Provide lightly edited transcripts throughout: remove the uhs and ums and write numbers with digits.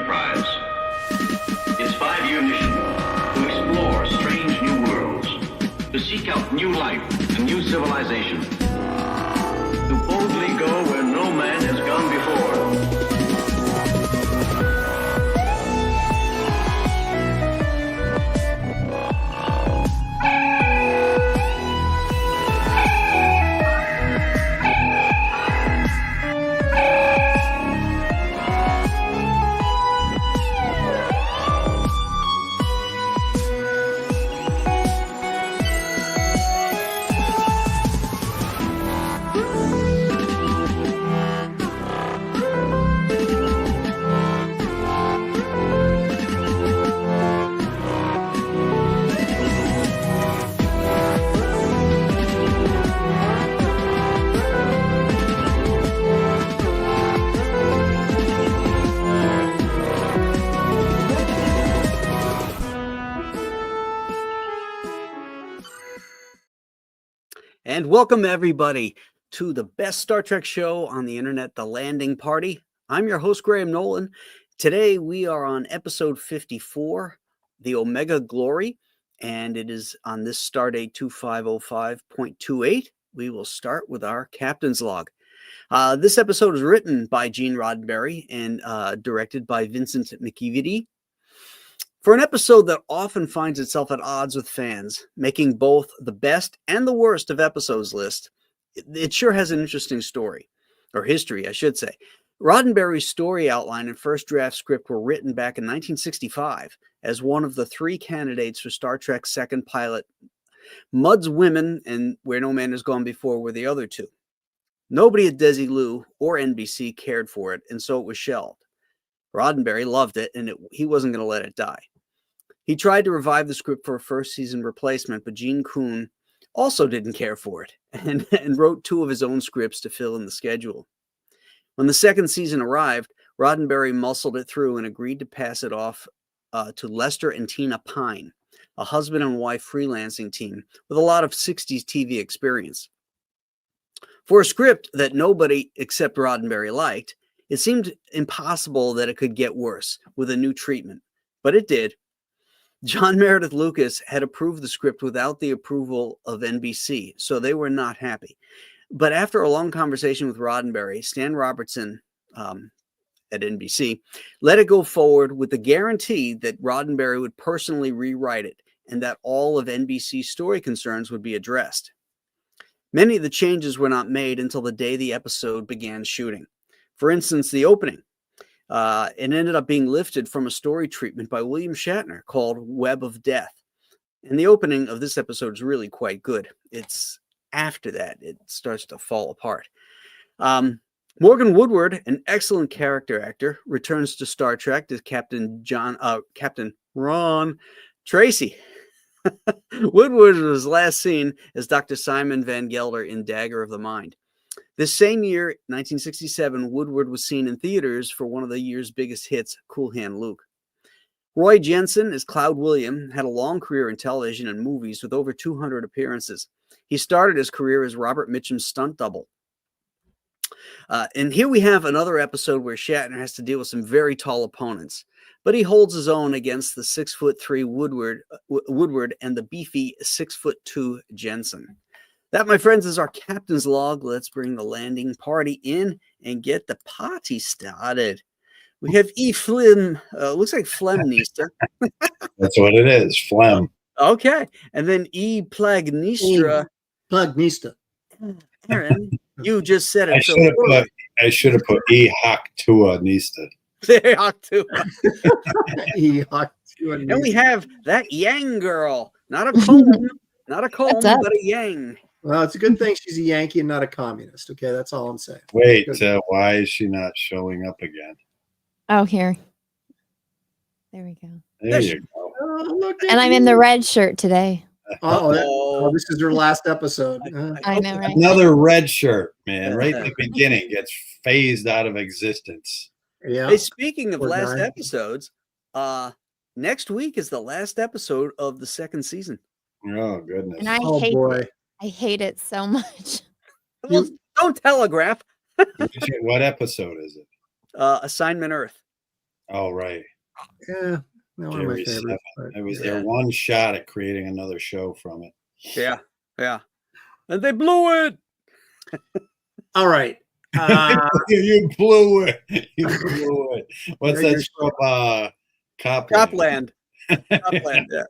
Enterprise. Its 5-year mission: to explore strange new worlds, to seek out new life and new civilization, to boldly go where no man has gone before. And welcome, everybody, to the best Star Trek show on the internet, The Landing Party. I'm your host, Graham Nolan. Today, we are on episode 54, The Omega Glory, and it is on this stardate 2505.28. We will start with our captain's log. This episode is written by Gene Roddenberry and directed by Vincent McEveety. For an episode that often finds itself at odds with fans, making both the best and the worst of episodes list, it sure has an interesting story, or history, I should say. Roddenberry's story outline and first draft script were written back in 1965 as one of the 3 candidates for Star Trek's second pilot. Mudd's Women and Where No Man Has Gone Before were the other 2. Nobody at Desilu or NBC cared for it, and so it was shelved. Roddenberry loved it, and he wasn't going to let it die. He tried to revive the script for a first-season replacement, but Gene Kuhn also didn't care for it and wrote 2 of his own scripts to fill in the schedule. When the second season arrived, Roddenberry muscled it through and agreed to pass it off to Lester and Tina Pine, a husband and wife freelancing team with a lot of 60s TV experience. For a script that nobody except Roddenberry liked, it seemed impossible that it could get worse with a new treatment, but it did. John Meredith Lucas had approved the script without the approval of NBC, so they were not happy. But after a long conversation with Roddenberry, Stan Robertson at NBC let it go forward with the guarantee that Roddenberry would personally rewrite it and that all of NBC's story concerns would be addressed. Many of the changes were not made until the day the episode began shooting. For instance, the opening. It ended up being lifted from a story treatment by William Shatner called Web of Death. And the opening of this episode is really quite good. It's after that it starts to fall apart. Morgan Woodward, an excellent character actor, returns to Star Trek as Captain Ron Tracy. Woodward was last seen as Dr. Simon Van Gelder in Dagger of the Mind. This same year, 1967, Woodward was seen in theaters for one of the year's biggest hits, Cool Hand Luke. Roy Jensen, as Cloud William, had a long career in television and movies with over 200 appearances. He started his career as Robert Mitchum's stunt double. And here we have another episode where Shatner has to deal with some very tall opponents, but he holds his own against the 6'3" Woodward and the beefy 6'2" Jensen. That, my friends, is our captain's log. Let's bring the landing party in and get the party started. We have E. Phlegm, looks like Phlegmnista. That's what it is, phlegm. Okay. And then E. Plagnistra. Plagmista. Aaron, you just said it. I should have put E. Hock Tua Nista. There, Hock Tua. E. Hock Tua. And we have that Yang girl. Not a comb, not a comb, but a Yang. Well, it's a good thing she's a Yankee and not a communist. Okay, that's all I'm saying. Wait, why is she not showing up again? Oh, here. There we go. There you go. Oh, look and I'm in the red shirt today. This is her last episode. I know, right? Another red shirt, man, right at the beginning gets phased out of existence. Yeah. Hey, speaking of Poor last guy. episodes, next week is the last episode of the second season. Oh, goodness. And I hate it so much. Well, don't telegraph. What episode is it? Assignment Earth. Oh, right. Yeah, not one of my Jerry favorites. Seven. But, It was yeah. their one shot at creating another show from it. Yeah. Yeah. And they blew it. all right. You blew it. You blew it. What's Yeah, that show? Copland. Copland. Copland. Yeah.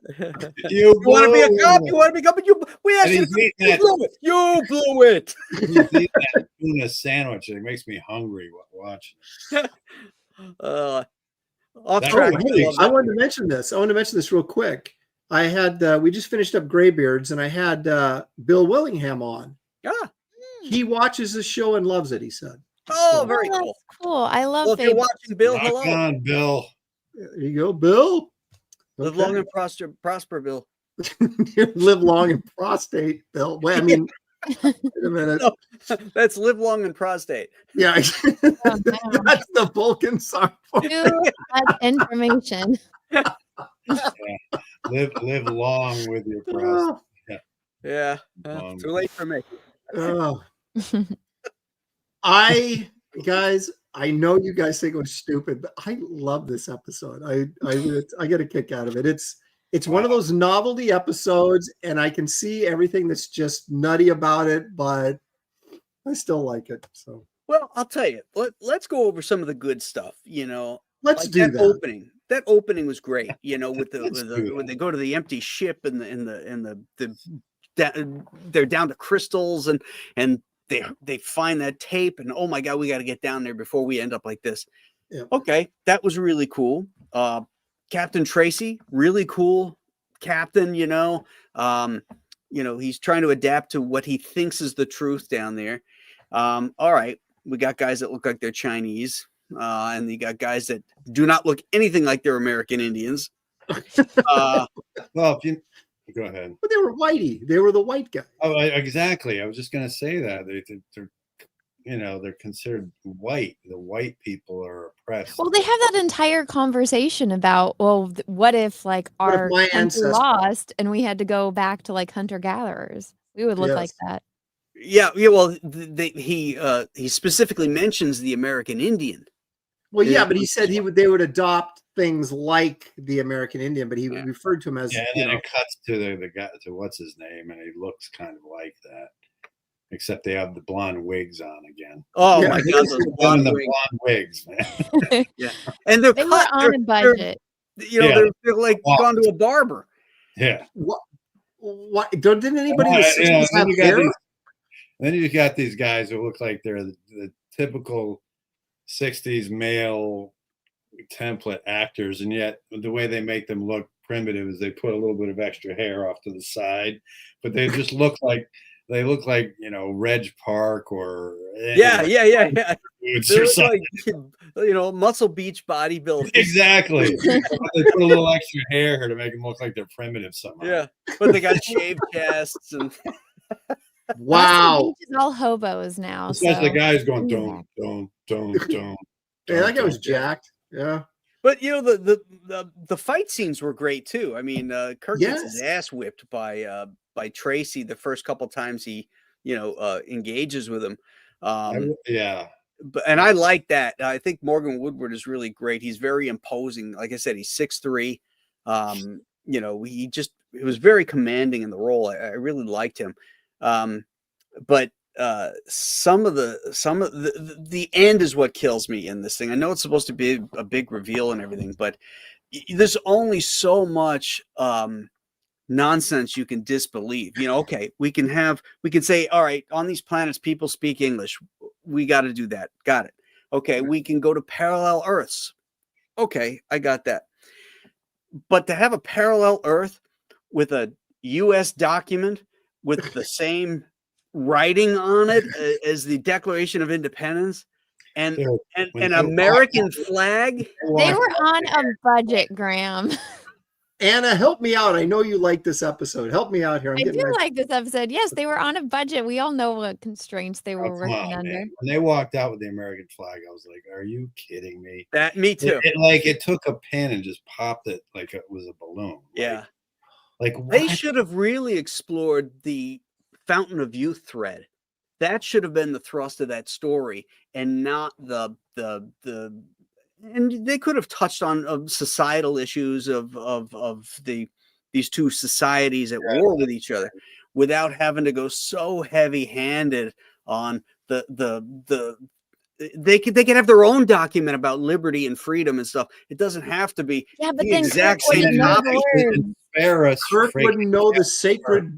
You You want to be a blew cop? it. You want to be a cop? We asked And you to he's eating you that- blew it. You blew it. He's eating that tuna sandwich. It makes me hungry watching. Off That track. was I really love I that. wanted to mention this. I want to mention this real quick. I had we just finished up Graybeards, and I had Bill Willingham on. Ah. He watches the show and loves it. He said. Oh, very that's cool. cool. I love Well, if you're fables. watching, Bill, Rock hello. on, Bill. There you go, Bill. Live Okay. long and prosper, Bill. Live long and prostate, Bill. Well, I mean, wait a minute. No, that's live long and prostate. Yeah, Oh, no. that's the Vulcan song. Too much information. Live long with your prostate. Oh, Yeah. Long. Too late for me. oh. Guys, I know you guys think it was stupid, but I love this episode. I get a kick out of it. It's one of those novelty episodes, and I can see everything that's just nutty about it, but I still like it. So Well, I'll tell you. Let's go over some of the good stuff. let's Like do that that. opening. That opening was great. With Let's do when that. they go to the empty ship and they're down to crystals and they find that tape and oh my god, we got to get down there before we end up like this. Yeah. Okay, that was really cool. Captain Tracy, really cool captain. He's trying to adapt to what he thinks is the truth down there. All right, we got guys that look like they're Chinese. And you got guys that do not look anything like they're American Indians. Well, if you go ahead. But they were whitey. They were the white guy. Oh, exactly. I was just going to say that they're considered white. The white people are oppressed. Well, they have that entire conversation about, what if like What if our my country ancestors- lost and we had to go back to like hunter gatherers? We would look like Yes. that. Yeah. Well, he specifically mentions the American Indian. Well, yeah, but he said they would adopt things like the American Indian, but he referred to him as Yeah, and then it cuts to the guy, to what's his name, and he looks kind of like that, except they have the blonde wigs on again. Oh Yeah, my he god, was those Doing blonde the wigs. blonde wigs, man. And they're They were cut. on a budget. They're like Wow. gone to a barber. Yeah. what didn't anybody in the Yeah, 60s have hair? Then you got these guys who look like they're the typical 60s male template actors, and yet the way they make them look primitive is they put a little bit of extra hair off to the side, but they just look like Reg Park or Yeah. Boots They or look something. like Muscle Beach bodybuilders. Exactly. They put a little extra hair here to make them look like they're primitive somehow. Yeah, but they got shaved chests and Wow. Beach is all hobos now. Especially the So. guys going Yeah. don't. Yeah, that guy was jacked. Yeah. But the fight scenes were great too. I mean, Kirk gets his Yes. ass whipped by Tracy the first couple times he engages with him. Yeah. And I like that. I think Morgan Woodward is really great. He's very imposing. Like I said, he's 6'3". He was very commanding in the role. I really liked him. But some of the end is what kills me in this thing. I know it's supposed to be a big reveal and everything, but there's only so much nonsense you can disbelieve. Okay, we can say, all right, on these planets people speak English. We got to do that. Got it. Okay, we can go to parallel Earths. Okay, I got that. But to have a parallel Earth with a US document with the same writing on it as the Declaration of Independence and an American flag. They were on a budget, Graham. Anna, help me out. I know you like this episode. Help me out here. I do like this episode. Yes, they were on a budget. We all know what constraints they were Come working on, under. man. When they walked out with the American flag, I was like, "Are you kidding me?" Me too. It took a pin and just popped it like it was a balloon. Yeah. Like They what? should have really explored the Fountain of Youth thread. That should have been the thrust of that story, and not the and they could have touched on societal issues of these two societies at war with each other without having to go so heavy-handed on the they could have their own document about liberty and freedom and stuff. It doesn't have to be Yeah, but the then exact Kirk same wouldn't know copy. the words. Kirk wouldn't know the sacred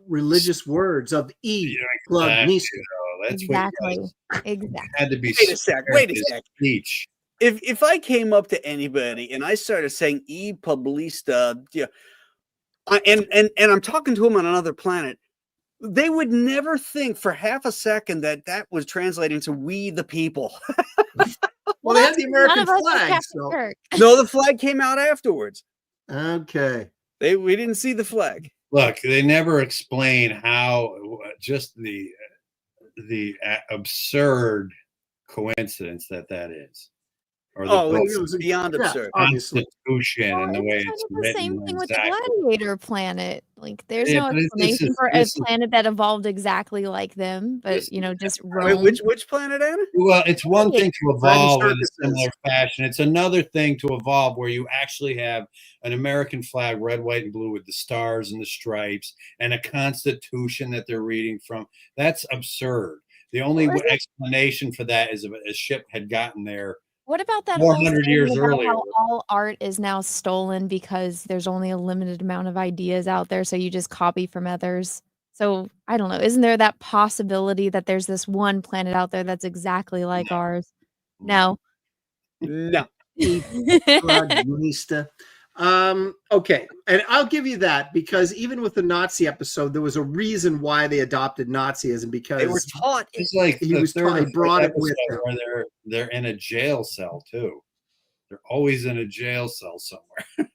religious words of plug nista. That's Exactly. what Exactly. had to be. Wait a sec. Speech. If I came up to anybody and I started saying "e publista," and I'm talking to them on another planet, they would never think for half a second that was translating to "we the people." Well, they had the none American of us were flag. Captain So. Kirk. No, the flag came out afterwards. Okay. We didn't see the flag. Look, they never explain how just the absurd coincidence that is. Or It was beyond absurd. Obviously. Constitution and the way it's the written. same thing with the exactly. gladiator planet. Like, there's Yeah, no but this explanation is- for a this is- planet that evolved exactly like them, but This- just Wait, roam. which planet, Anna? Well, it's one thing to Bread and evolve in a circuses. similar fashion. It's another thing to evolve where you actually have an American flag, red, white, and blue with the stars and the stripes and a constitution that they're reading from. That's absurd. The only Well, isn't it- explanation for that is if a ship had gotten there. What about that whole 400 thing years about earlier. how all art is now stolen because there's only a limited amount of ideas out there, so you just copy from others? So I don't know. Isn't there that possibility that there's this one planet out there that's exactly like ours? No. No. Plug nista. Okay, and I'll give you that because even with the Nazi episode, there was a reason why they adopted Nazism because They were taught. It's like He the was third taught- or he brought fourth it with episode where they're in a jail cell too. They're always in a jail cell somewhere.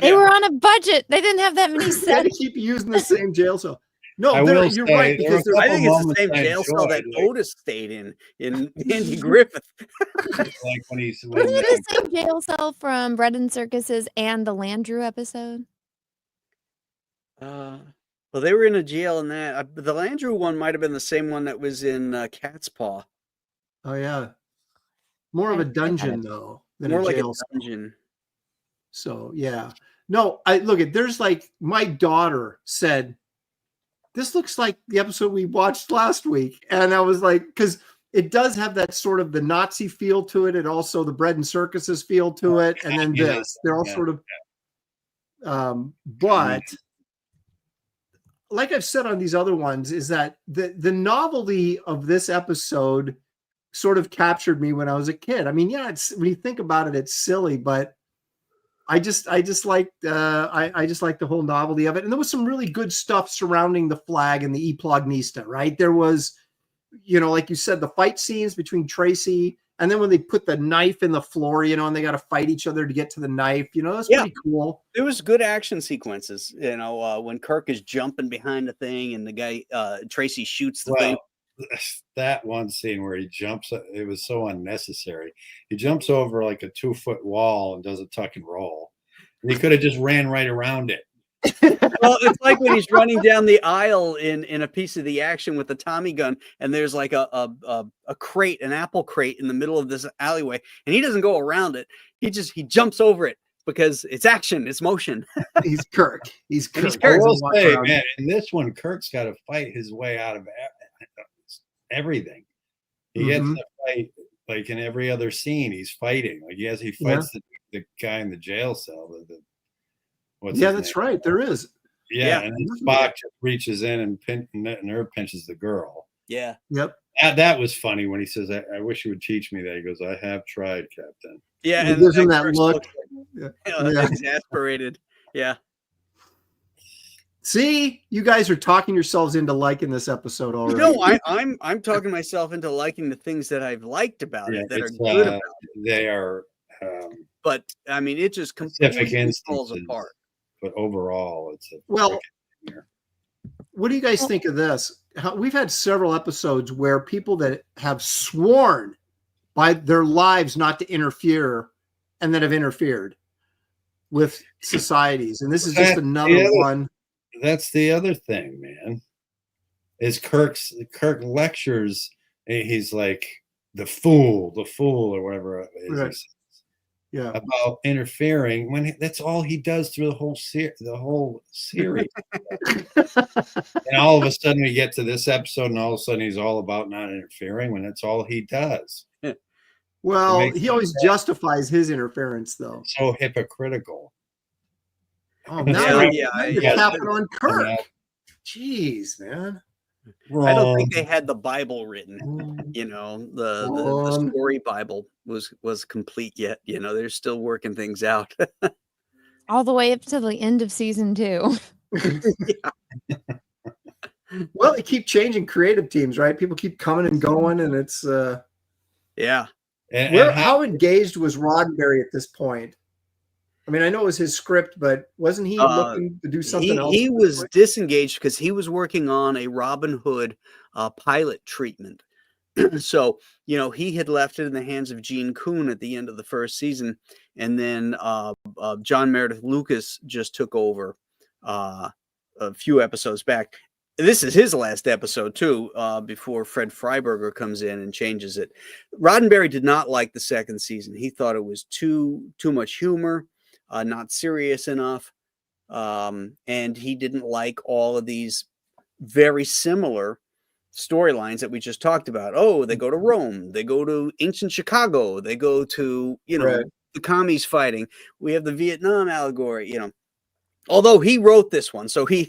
They were on a budget. They didn't have that many they sets. keep using the same jail cell. No, I will you're say, right there were because a I they're think it's the moments same I jail cell that enjoyed, like- Otis stayed in Andy Griffith. Like when he's Wasn't it the same jail cell from Bread and Circuses and the Landrew episode? Well, they were in a jail in that. The Landrew one might have been the same one that was in Cat's Paw. Oh yeah, more of a dungeon though than More a like a jail cell. dungeon. So yeah, no, I look at there's like my daughter said, this looks like the episode we watched last week, and I was like, because it does have that sort of the Nazi feel to it, and also the Bread and Circuses feel to it, and then Yeah, this, they're all yeah, sort of, but like I've said on these other ones, is that the novelty of this episode sort of captured me when I was a kid. I mean, yeah, it's when you think about it, it's silly, but I just like the whole novelty of it. And there was some really good stuff surrounding the flag and the E Plugnista, right? There was, like you said, the fight scenes between Tracy, and then when they put the knife in the floor, and they got to fight each other to get to the knife, that's pretty cool. There was good action sequences, when Kirk is jumping behind the thing and the guy, Tracy shoots the thing. That one scene where he jumps, it was so unnecessary. He jumps over like a 2-foot wall and does a tuck and roll. And he could have just ran right around it. Well, it's like when he's running down the aisle in a piece of the action with the Tommy gun, and there's like a crate, an apple crate in the middle of this alleyway, and he doesn't go around it. He jumps over it because it's action, it's motion. He's Kirk. He's Kirk. He's Kirk. I will say, man, in this one, Kirk's got to fight his way out of everything. He gets to fight like in every other scene. He's fighting. Like he fights the guy in the jail cell. That's right. There is. Yeah, and then Spock just reaches in and nerve pinches the girl. Yeah. Yep. That was funny when he says, I wish you would teach me that. He goes, I have tried, Captain. Yeah, He and gives him that Kirk look. looks Yeah. exasperated. Yeah. See, you guys are talking yourselves into liking this episode already. No, I'm talking myself into liking the things that I've liked about it that are good about it. They are But I mean, it just completely falls instances. apart. But overall, it's Well, what do you guys think of this? We've had several episodes where people that have sworn by their lives not to interfere and that have interfered with societies. And this is just another one. That's the other thing, man. Is Kirk lectures, and he's like, the fool, or whatever it is. He Right. says Yeah. about interfering when that's all he does through the whole series. And all of a sudden we get to this episode, and all of a sudden he's all about not interfering when that's all he does. Well, makes he no always sense. justifies his interference, though. So hypocritical. Oh, Yeah, now yeah, it's yeah. happening on Kirk. Yeah. Jeez, man. I don't think Wrong. they had the Bible written. You know, the Wrong. story Bible was complete yet. You know, they're still working things out. All the way up to the end of season 2. Well, they keep changing creative teams, right? People keep coming and going, and it's Yeah. And how engaged was Roddenberry at this point? I mean, I know it was his script, but wasn't he looking to do something else? He was disengaged because he was working on a Robin Hood pilot treatment. So, you know, he had left it in the hands of Gene Coon at the end of the first season. And then John Meredith Lucas just took over a few episodes back. This is his last episode, too, before Fred Freiberger comes in and changes it. Roddenberry did not like the second season. He thought it was too much humor, not serious enough. And he didn't like all of these very similar storylines that we just talked about. Oh, they go to Rome, they go to ancient Chicago, they go to, you know, Right. the commies fighting. We have the Vietnam allegory, you know. Although he wrote this one, so he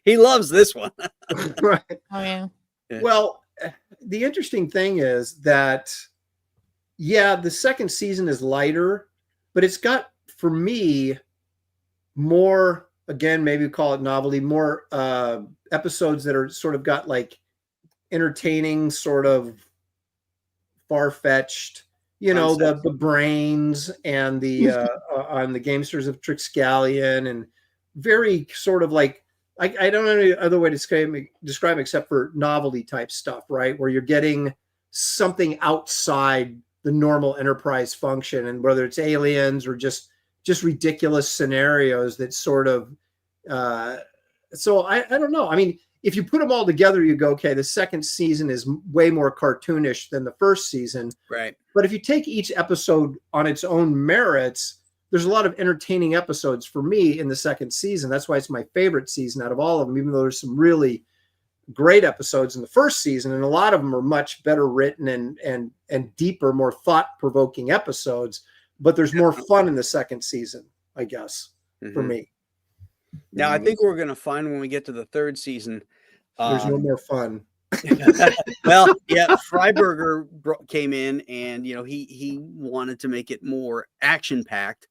loves this one. Right. Oh, yeah. Well, the interesting thing is that, yeah, the second season is lighter, but it's got, for me, more, again, maybe call it novelty, more episodes that are sort of got like entertaining, sort of far-fetched, you know, the brains and the on the Gamesters of Trixcallion, and very sort of like, I don't know any other way to describe except for novelty type stuff, right? Where you're getting something outside the normal Enterprise function, and whether it's aliens or just ridiculous scenarios that sort of so I don't know. I mean, if you put them all together, you go, okay, the second season is way more cartoonish than the first season. Right. But if you take each episode on its own merits, there's a lot of entertaining episodes for me in the second season. That's why it's my favorite season out of all of them, even though there's some really great episodes in the first season, and a lot of them are much better written and deeper, more thought-provoking episodes. But there's more fun in the second season, I guess, for me. Now, I think we're going to find when we get to the third season, there's no more fun. Well, yeah, Freiberger came in, and you know he wanted to make it more action-packed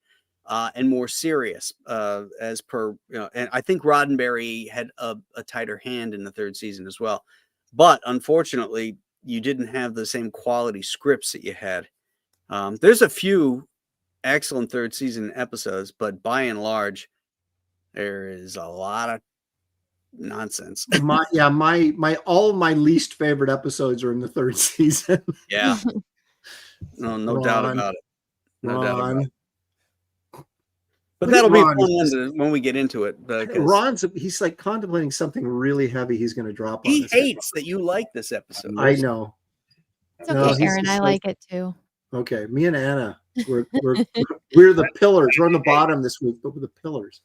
and more serious, as per, you know. And I think Roddenberry had a tighter hand in the third season as well. But unfortunately, you didn't have the same quality scripts that you had. There's a few excellent third season episodes, but by and large, there is a lot of nonsense. All of my least favorite episodes are in the third season. Yeah. No doubt about it. No doubt about it. But that'll be fun when we get into it. He's like contemplating something really heavy he's going to drop on He us. hates that you like this episode. I know. It's okay, Aaron. I like it too. Okay, me and Anna, we're the pillars. We're on the bottom this week, but we're the pillars.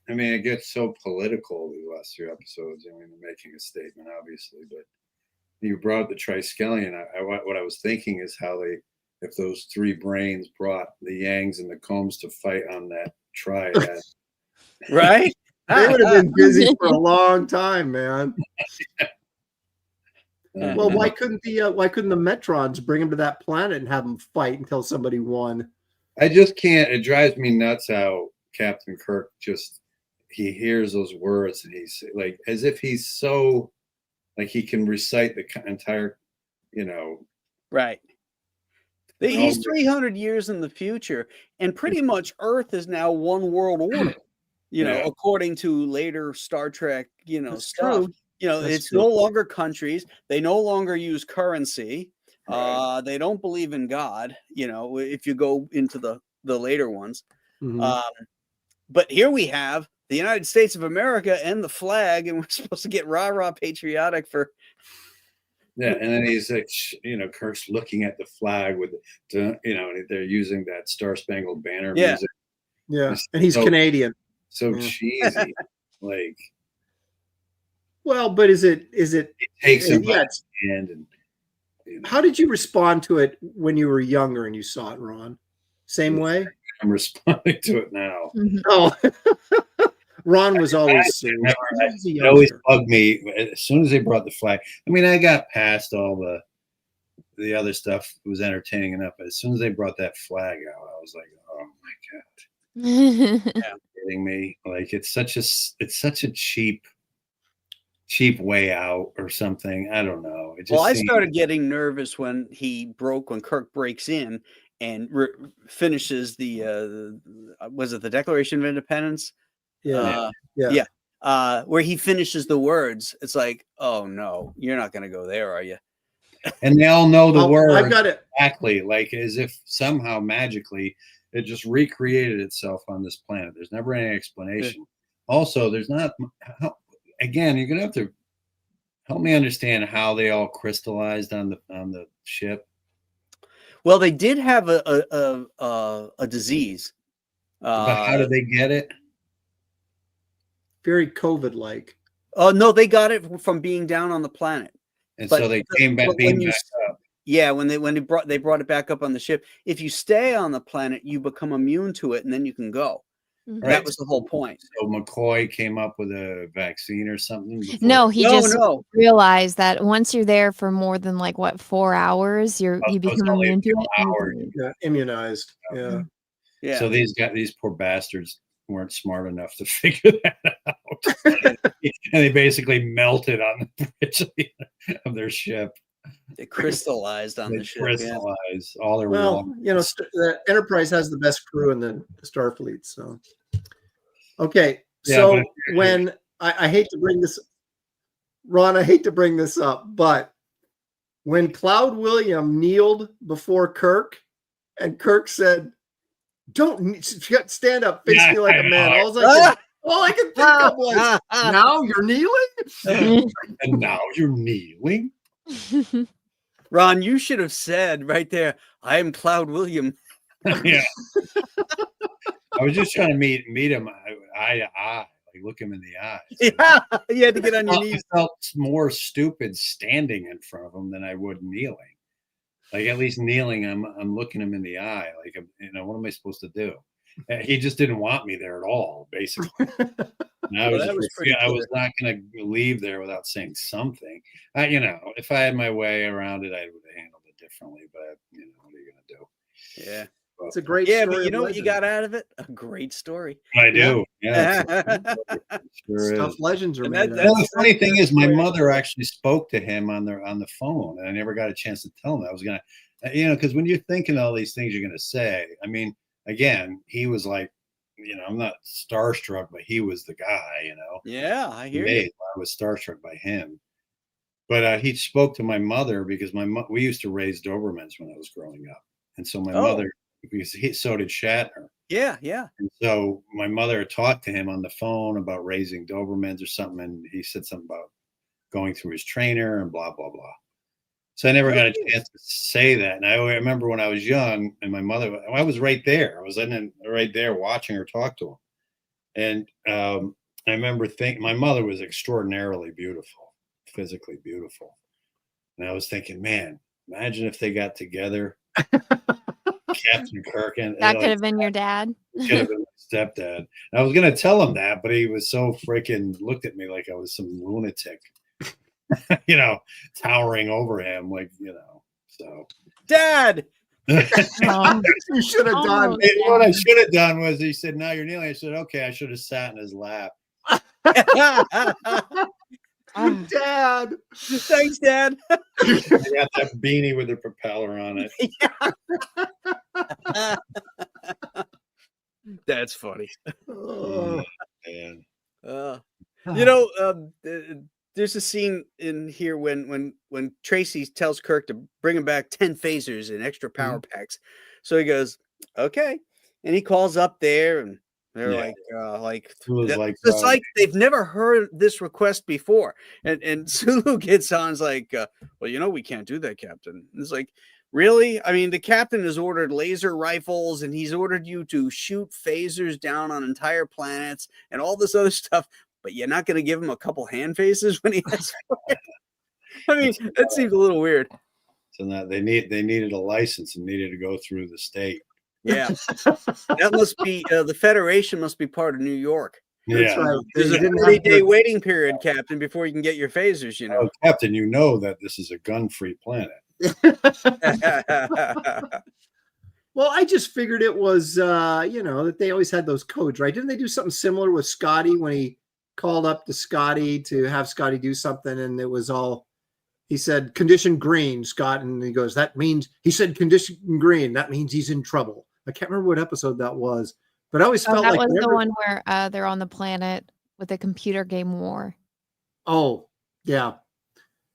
I mean, it gets so political these last few episodes. I mean, they're making a statement, obviously, but you brought the Triskelion. What I was thinking is how if those three brains brought the Yangs and the Combs to fight on that triad, right? They would have been busy for a long time, man. Well, why couldn't the Metrons bring them to that planet and have them fight until somebody won? I just can't. It drives me nuts how Captain Kirk he hears those words and he's like, as if he's so, like, he can recite the entire, you know. Right. He's 300 years in the future, and pretty much Earth is now one world order, you know, according to later Star Trek, you know, stuff. True. You know, it's no longer countries. They no longer use currency. Right. They don't believe in God, you know, if you go into the later ones. Mm-hmm. But here we have the United States of America and the flag, and we're supposed to get rah-rah patriotic for Yeah, and then he's like, Kirk's looking at the flag with, they're using that Star Spangled Banner Yeah. music. Yeah, It's and he's so, Canadian. so Yeah. cheesy. Like, Well, but is it? it takes him by Yeah. the hand, and How did you respond to it when you were younger and you saw it, Ron? Same way? I'm responding to it now. Mhm. Oh, Ron was always serious. Never- He was a It always youngster. bugged me as soon as they brought the flag. I mean, I got past all the other stuff was entertaining enough, but as soon as they brought that flag out, I was like, oh my god, kidding me? Like it's such a cheap way out or something. I don't know. It just Well, I seemed- started getting nervous when Kirk breaks in and finishes was it the Declaration of Independence? Yeah. Where he finishes the words. It's like, oh no, you're not going to go there, are you? and they all know the I've word got it. exactly, like as if somehow magically it just recreated itself on this planet. There's never any explanation. Also, there's not. Again, you're gonna have to help me understand how they all crystallized on the ship. Well, they did have a disease. But how did they get it? Very COVID-like. Oh no, they got it from being down on the planet. And But so they came back, when beamed you back up. Yeah, when they brought it back up on the ship. If you stay on the planet, you become immune to it, and then you can go. Mhm. And that was the whole point. So McCoy came up with a vaccine or something. before- No, he No, just no. realized that once you're there for more than 4 hours, you Oh, so it's become only a immune to few it. and you can hours. leave. Yeah, immunized. Yeah. Yeah. So these poor bastards weren't smart enough to figure that out, and they basically melted on the bridge of their ship. It crystallized on They the ship. Yeah. crystallized all their Well, wrong. the Enterprise has the best crew in the Starfleet. So, okay. Yeah, So but- when I hate to bring this, Ron, I hate to bring this up, but when Cloud William kneeled before Kirk, and Kirk said, "Don't stand up, face Yeah, me like I a man." know. All I can think of was, "Now you're kneeling." And now you're kneeling. Ron, you should have said right there, I am Cloud William. Yeah. I was just trying to meet him eye to eye, like look him in the eyes. Yeah, you had to get on your I knees. felt more stupid standing in front of him than I would kneeling. Like at least kneeling, I'm looking him in the eye. Like, what am I supposed to do? He just didn't want me there at all, basically. And I Well, was, that was pretty I was not going to leave there without saying something. If I had my way around it, I would have handled it differently. But what are you going to do? Yeah. It's a great Yeah, story. but you of know what you legend. got out of it? A great story. I do. Yeah. Yeah. Sure Stuff is. legends are And made. that- of. Well, the funny thing is, my Great. mother actually spoke to him on the phone, and I never got a chance to tell him. I was gonna, because when you're thinking all these things you're gonna say, I mean, again, he was like, I'm not starstruck, but he was the guy, Yeah, I hear Me, you. I was starstruck by him. But he spoke to my mother because we used to raise Dobermans when I was growing up, and so my mother, because so did Shatner. Yeah, yeah. And so my mother talked to him on the phone about raising Dobermans or something, and he said something about going through his trainer and blah blah blah. So I never got a chance to say that. And I remember when I was young, and my mother, I was right there. I was right there watching her talk to him, and I remember thinking my mother was extraordinarily beautiful, physically beautiful, and I was thinking, man, imagine if they got together. Captain Kirk and That could have been your dad. could have been my stepdad. And I was gonna tell him that, but he was so freaking looked at me like I was some lunatic, towering over him, so. Dad. Oh. You should have done. Oh. And what I should have done was he said, "Now you're kneeling." I said, "Okay." I should have sat in his lap. Dad. Thanks, Dad. I got that beanie with the propeller on it. That's funny. Oh. Man. There's a scene in here when Tracy tells Kirk to bring him back 10 phasers and extra power packs. So he goes, okay. And he calls up there and They're Yeah. It was that- like, it's like they've never heard this request before. And Sulu gets on, is like, well, we can't do that, Captain. It's like, really? I mean, the captain has ordered laser rifles and he's ordered you to shoot phasers down on entire planets and all this other stuff, but you're not going to give him a couple hand faces when he has. I mean, that seems a little weird. so now they needed a license and needed to go through the state. Yeah, that must be the Federation must be part of New York. That's Yeah. right. There's a 30-day waiting period, Captain, before you can get your phasers. Oh, Captain, you know that this is a gun-free planet. Well, I just figured it was, that they always had those codes, right? Didn't they do something similar with Scotty when he called up to Scotty to have Scotty do something, and it was all, he said, condition green, Scott, and he goes, that means, he said condition green, that means he's in trouble. I can't remember what episode that was, but I always felt that like was the one where they're on the planet with the computer game war. Oh, yeah.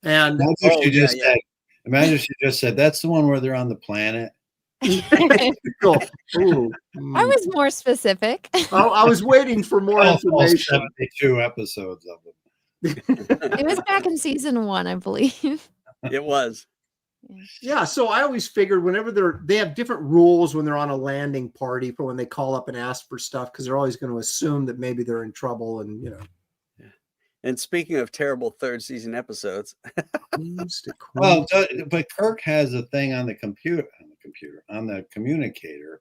And Imagine if she just said, imagine if she just said, that's the one where they're on the planet. cool. Ooh. I was more specific. I was waiting for more All information. 72 episodes of it. It was back in season 1, I believe. It was. Yeah, so I always figured whenever they have different rules when they're on a landing party for when they call up and ask for stuff, because they're always going to assume that maybe they're in trouble, and And speaking of terrible third season episodes, Well, but Kirk has a thing on the communicator.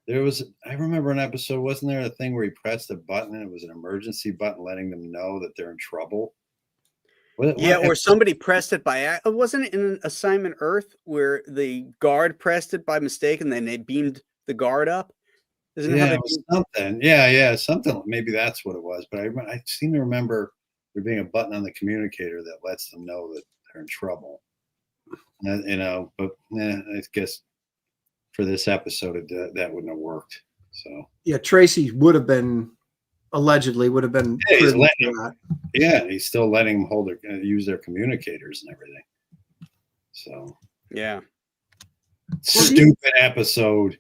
There was, I remember an episode, wasn't there a thing where he pressed a button and it was an emergency button letting them know that they're in trouble? or somebody pressed it by, wasn't it in Assignment Earth where the guard pressed it by mistake and then they beamed the guard up? Isn't it was something. Yeah, something. Maybe that's what it was. But I seem to remember there being a button on the communicator that lets them know that they're in trouble. But I guess for this episode, that wouldn't have worked. So yeah, Tracy allegedly would have been. He's still letting them use their communicators and everything. So yeah, stupid episode.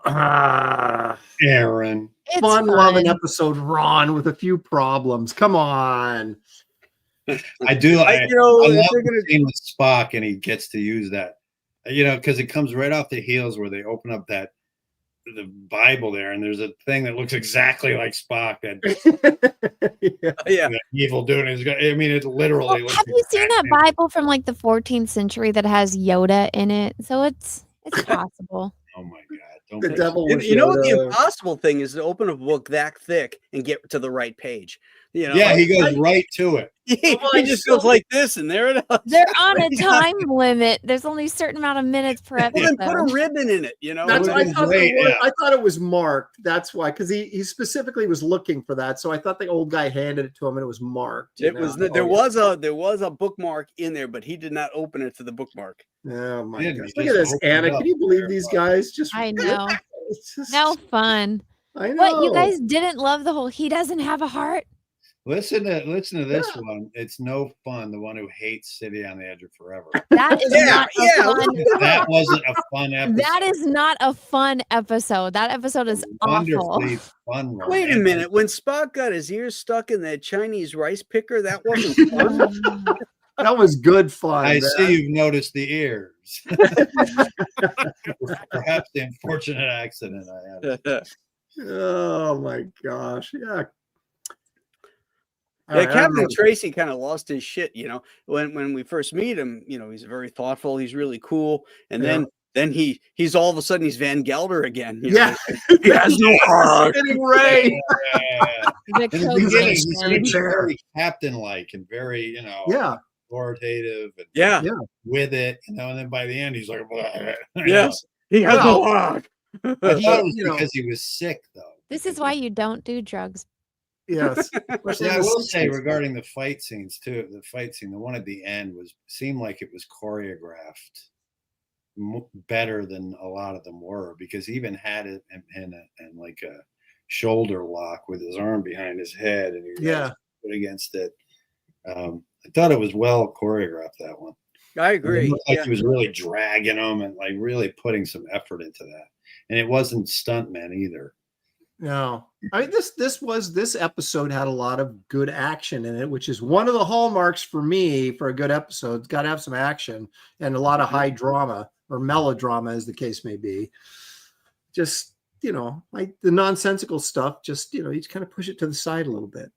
Aaron, It's fun-loving episode, Ron, with a few problems. Come on. I do. I love the scene with Spock, and he gets to use that. Because it comes right off the heels where they open up the Bible there, and there's a thing that looks exactly like Spock. That evil dude is. I mean, it literally. Have you seen that Bible from like the 14th century that has Yoda in it? So it's possible. Oh my God. The devil. You know what the impossible thing is, to open a book that thick and get to the right page. Yeah, he goes right to it. He just goes like this, and there it is. They're on a time limit. There's only a certain amount of minutes per episode. Well, then put a ribbon in it. That's I thought it was marked. That's why, because he specifically was looking for that. So I thought the old guy handed it to him, and it was marked. There was a bookmark in there, but he did not open it to the bookmark. Oh my God! Look at this, Anna. Can you believe these guys? I know. No fun. I know. What, you guys didn't love the whole "he doesn't have a heart"? Listen to this one. It's no fun. The one who hates City on the Edge of Forever. That is not a fun. That wasn't a fun episode. That is not a fun episode. That episode is awful. Fun. Wait a minute. When Spock got his ears stuck in that Chinese rice picker, that wasn't fun. That was good fun. I see you've noticed the ears. Perhaps the unfortunate accident I had. Oh my gosh! Yeah. Captain Tracy kind of lost his shit, when we first meet him. He's very thoughtful. He's really cool, and then he's all of a sudden he's Van Gelder again. He has no heart. Ray. In the beginning, he's very captain-like and very, authoritative. And with it, and then by the end, he's like, yes, he has no heart. I thought it was because he was sick, though. This is why you don't do drugs. Yes. I will say regarding the fight scenes too. The fight scene, the one at the end, seemed like it was choreographed better than a lot of them were, because he even had it in like a shoulder lock with his arm behind his head, and he put against it. I thought it was well choreographed, that one. I agree. It looked like he was really dragging them and like really putting some effort into that, and it wasn't stuntmen either. No, I mean this episode had a lot of good action in it, which is one of the hallmarks for me for a good episode. It's got to have some action and a lot of high drama or melodrama, as the case may be. Just like the nonsensical stuff. Just you just kind of push it to the side a little bit.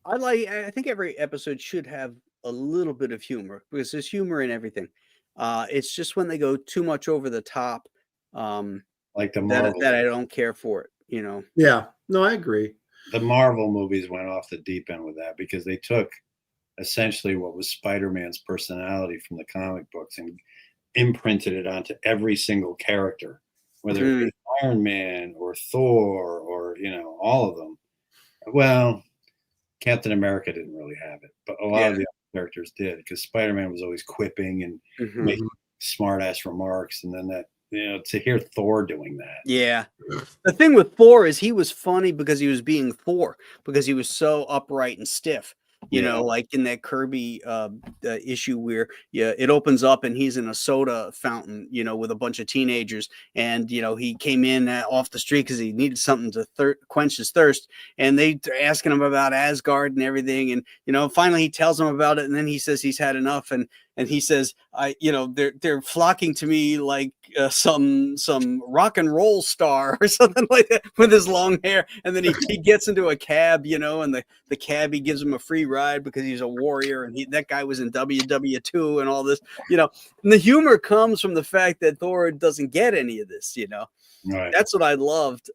I think every episode should have a little bit of humor because there's humor in everything. It's just when they go too much over the top, like the Marvel that I don't care for it. Yeah, no, I agree. The Marvel movies went off the deep end with that because they took essentially what was Spider-Man's personality from the comic books and imprinted it onto every single character, whether it was Iron Man or Thor or all of them. Well, Captain America didn't really have it, but a lot of the other characters did because Spider-Man was always quipping and making smart-ass remarks, and then that to hear Thor doing that. Yeah. The thing with Thor is he was funny because he was being Thor, because he was so upright and stiff. Like in that Kirby issue where it opens up and he's in a soda fountain, with a bunch of teenagers, and he came in off the street because he needed something to quench his thirst, and they're asking him about Asgard and everything, and finally he tells them about it, and then he says he's had enough, and he says, they're flocking to me like some rock and roll star or something like that with his long hair, and then he gets into a cab, and the cabbie gives him a free ride because he's a warrior, and that guy was in WW2 and all this, and the humor comes from the fact that Thor doesn't get any of this, Right. That's what I loved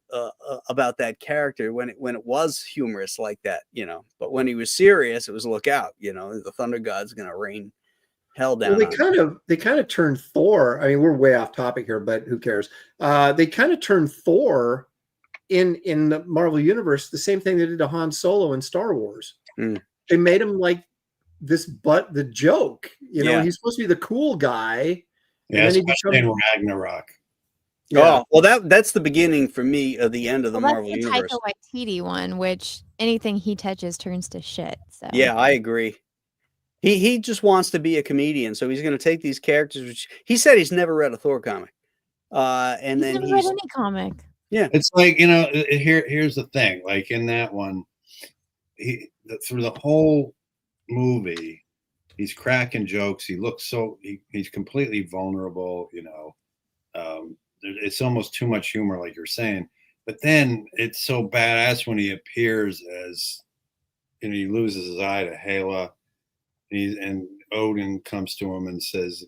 about that character when it was humorous like that, but when he was serious, it was look out, the Thunder God's gonna rain hell down. Well, they kind of turned Thor. I mean, we're way off topic here, but who cares? They kind of turned Thor in the Marvel universe the same thing they did to Han Solo in Star Wars. They made him like the joke. He's supposed to be the cool guy. Yeah, especially in Ragnarok. Yeah. Oh, well, that's the beginning for me of the end of the Marvel universe. That's the Taika Waititi one, which anything he touches turns to shit. So yeah, I agree. He just wants to be a comedian, so he's going to take these characters. Which he said he's never read a Thor comic, and then never read any comic. Yeah, it's like here's the thing. Like in that one, through the whole movie, he's cracking jokes. He looks he's completely vulnerable. It's almost too much humor, like you're saying. But then it's so badass when he appears as, he loses his eye to Hela. And Odin comes to him and says,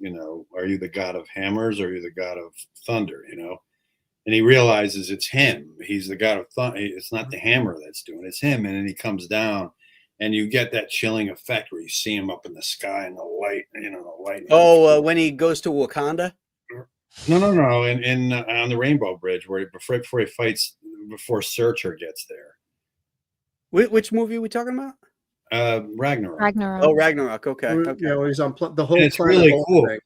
are you the god of hammers or are you the god of thunder? And he realizes it's him. He's the god of thunder. It's not the hammer that's doing it. It's him. And then he comes down, and you get that chilling effect where you see him up in the sky and the light, the light. Oh, when he goes to Wakanda? No. In on the Rainbow Bridge, before he fights, before Searcher gets there. Which movie are we talking about? Ragnarok. Oh, Ragnarok. Okay. He's on the whole. And it's really cool,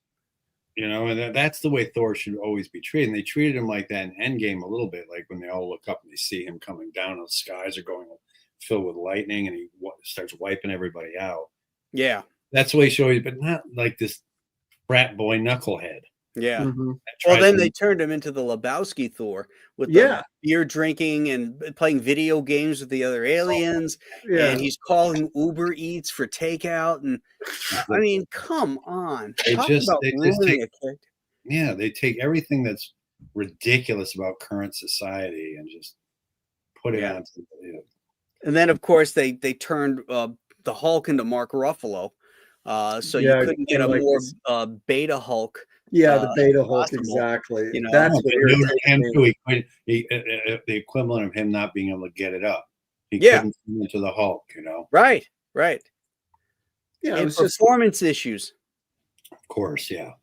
and that's the way Thor should always be treated. And they treated him like that in Endgame a little bit, like when they all look up and they see him coming down, and the skies are going filled with lightning, and he starts wiping everybody out. Yeah, that's the way he showed, but not like this frat boy knucklehead. Yeah. Well, then they turned him into the Lebowski Thor with the beer drinking and playing video games with the other aliens. And he's calling Uber Eats for takeout. And I mean, come on. They take everything that's ridiculous about current society and just put it on. And then, of course, they turned the Hulk into Mark Ruffalo. So you couldn't get a more beta Hulk. Yeah, the beta Hulk, exactly. That's what him too. The equivalent of him not being able to get it up. He couldn't turn into the Hulk, Right. Yeah, it was performance issues. Of course, yeah.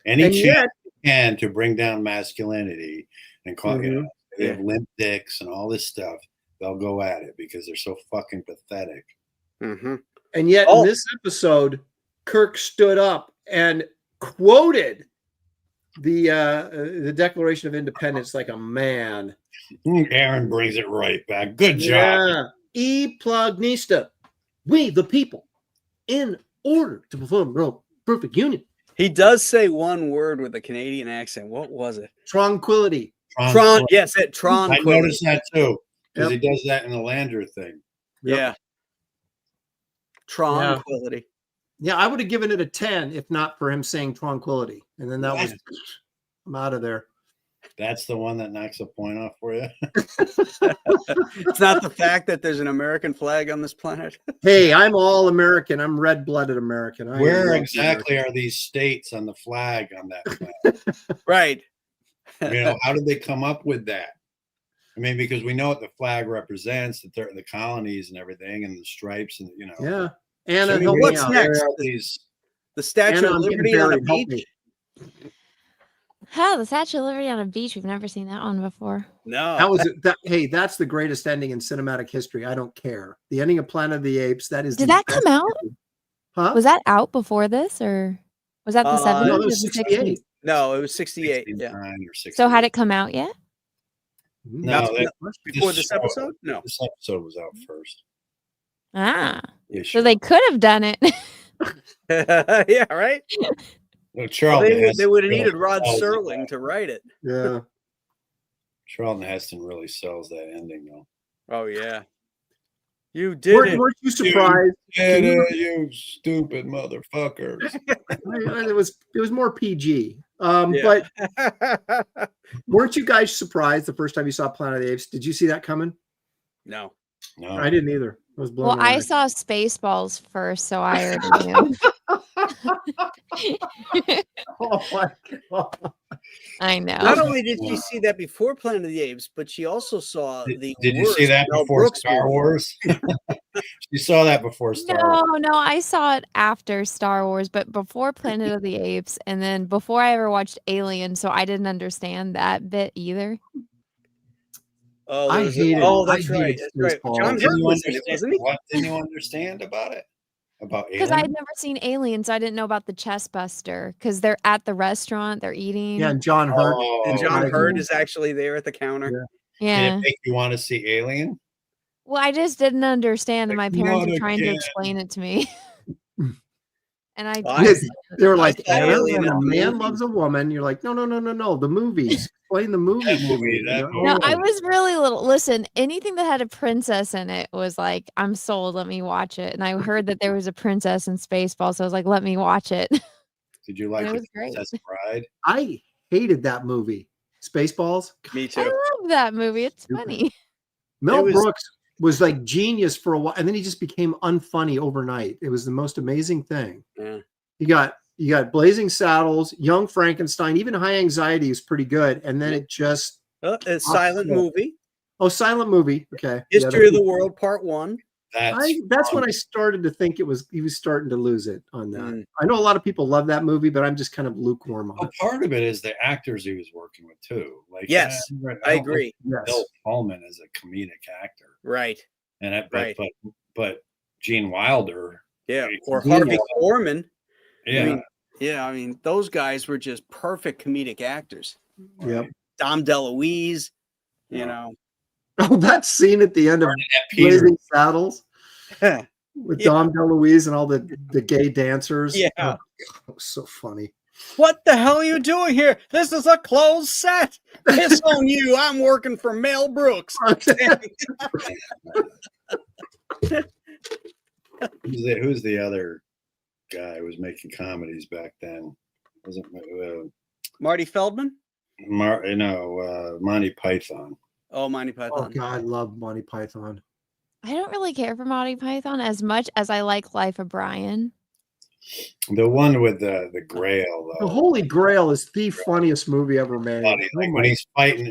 Any chance you can to bring down masculinity and call they have limp dicks and all this stuff, they'll go at it because they're so fucking pathetic. And yet in this episode, Kirk stood up and quoted the Declaration of Independence like a man. Aaron brings it right back. Good job. E plugnista, we the people, in order to perform perfect union. He does say one word with a Canadian accent. What was it? Tranquility. Tron, yes, at Tron. I noticed that too, because Yep. he does that in the Lander thing. Yeah. Tranquility. Yeah, I would have given it a 10 if not for him saying tranquility. And then that was, I'm out of there. That's the one that knocks a point off for you. It's not the fact that there's an American flag on this planet. Hey, I'm all American. I'm red-blooded American. Where exactly are these states on the flag on that flag? Right. You know, how did they come up with that? I mean, because we know what the flag represents, the colonies and everything, and the stripes, and you know. Yeah. Anna, So help me what's out. next? The Statue Anna, of I'm getting Liberty on a buried. Help beach? me. Hell, the Statue of Liberty on a beach. We've never seen that one before. No. That was hey, that's the greatest ending in cinematic history. I don't care. The ending of Planet of the Apes. That is. Did the that best come out? ending. Huh? Was that out before this, or was that the 70s? No, or that was the 68. No, it was 68. Yeah. 69 or 60. So had it come out yet? No, that, Before this episode? No. This episode was out first. Ah. Yeah, So sure. they could have done it. Yeah, right? No, Charlton They Heston would have really needed Rod sells Serling that. to write it. Yeah. Charlton Heston really sells that ending, though. Oh, yeah. You did it. Weren't you surprised? Get it, you stupid motherfuckers. It was more PG. Yeah. But weren't you guys surprised the first time you saw Planet of the Apes? Did you see that coming? No. No, I didn't either. I was blown Well, away. I saw Spaceballs first, so I already knew. Oh my god! I know. Not only did she see that before Planet of the Apes, but she also saw the Did you see worst that Mel before Brooks Star movie. Wars? You saw that before Star Wars. No, I saw it after Star Wars, but before Planet of the Apes, and then before I ever watched Alien, so I didn't understand that bit either. Oh, I hated. that's I right. hated That's right. Spaceballs. John Hurt was in it, wasn't he? What didn't you understand about it? About Because I Alien? had never seen Alien, so I didn't know about the chest buster. Because they're at the restaurant, they're eating. Yeah, and John Hurt. Oh, And John okay. Hurt is actually there at the counter. Yeah. Did it make you want to see Alien? Well, I just didn't understand, and my Like, parents not were trying to again. explain it to me. And I Well, just They were like, saw Anna, Alien when in a the man movie. loves a woman, you're like, no, the movies. Explain the movie. That to movie, me, that you know? movie. No, I was really little. Listen, anything that had a princess in it was like, I'm sold. Let me watch it. And I heard that there was a princess in Spaceballs, so I was like, let me watch it. Did you like It the was great. Princess Bride? I hated that movie. Spaceballs. Me I too. love that movie. It's funny. Mel was- Brooks was like genius for a while, and then he just became unfunny overnight. It was the most amazing thing. Yeah. You got Blazing Saddles, Young Frankenstein, even High Anxiety is pretty good, and then it just A silent movie. silent movie. Okay, History of the World Part 1. That's when I started to think he was starting to lose it on that. Mm. I know a lot of people love that movie, but I'm just kind of lukewarm on Well, it. part of it is the actors he was working with too. Like, Yes, I don't agree. look at Yes. Bill Pullman is a comedic actor, Right. and Right. but Gene Wilder, Yeah. It's Or genius. Harvey Korman. yeah, I mean, those guys were just perfect comedic actors. Yep. Dom DeLuise, you Yeah. know. Oh, that scene at the end of Peter. Blazing Saddles with Yeah. Dom DeLuise and all the gay dancers. Yeah. Oh, that was so funny. What the hell are you doing here? This is a closed set. Piss on you. I'm working for Mel Brooks. Who's the other guy who was making comedies back then? Was it Marty Feldman? Monty Python? Oh, Monty Oh Python. God, I love Monty Python. I don't really care for Monty Python as much as I like Life of Brian. The one with the Grail, The though. Holy Grail is the funniest movie ever made. Funny. Oh Like my- when he's fighting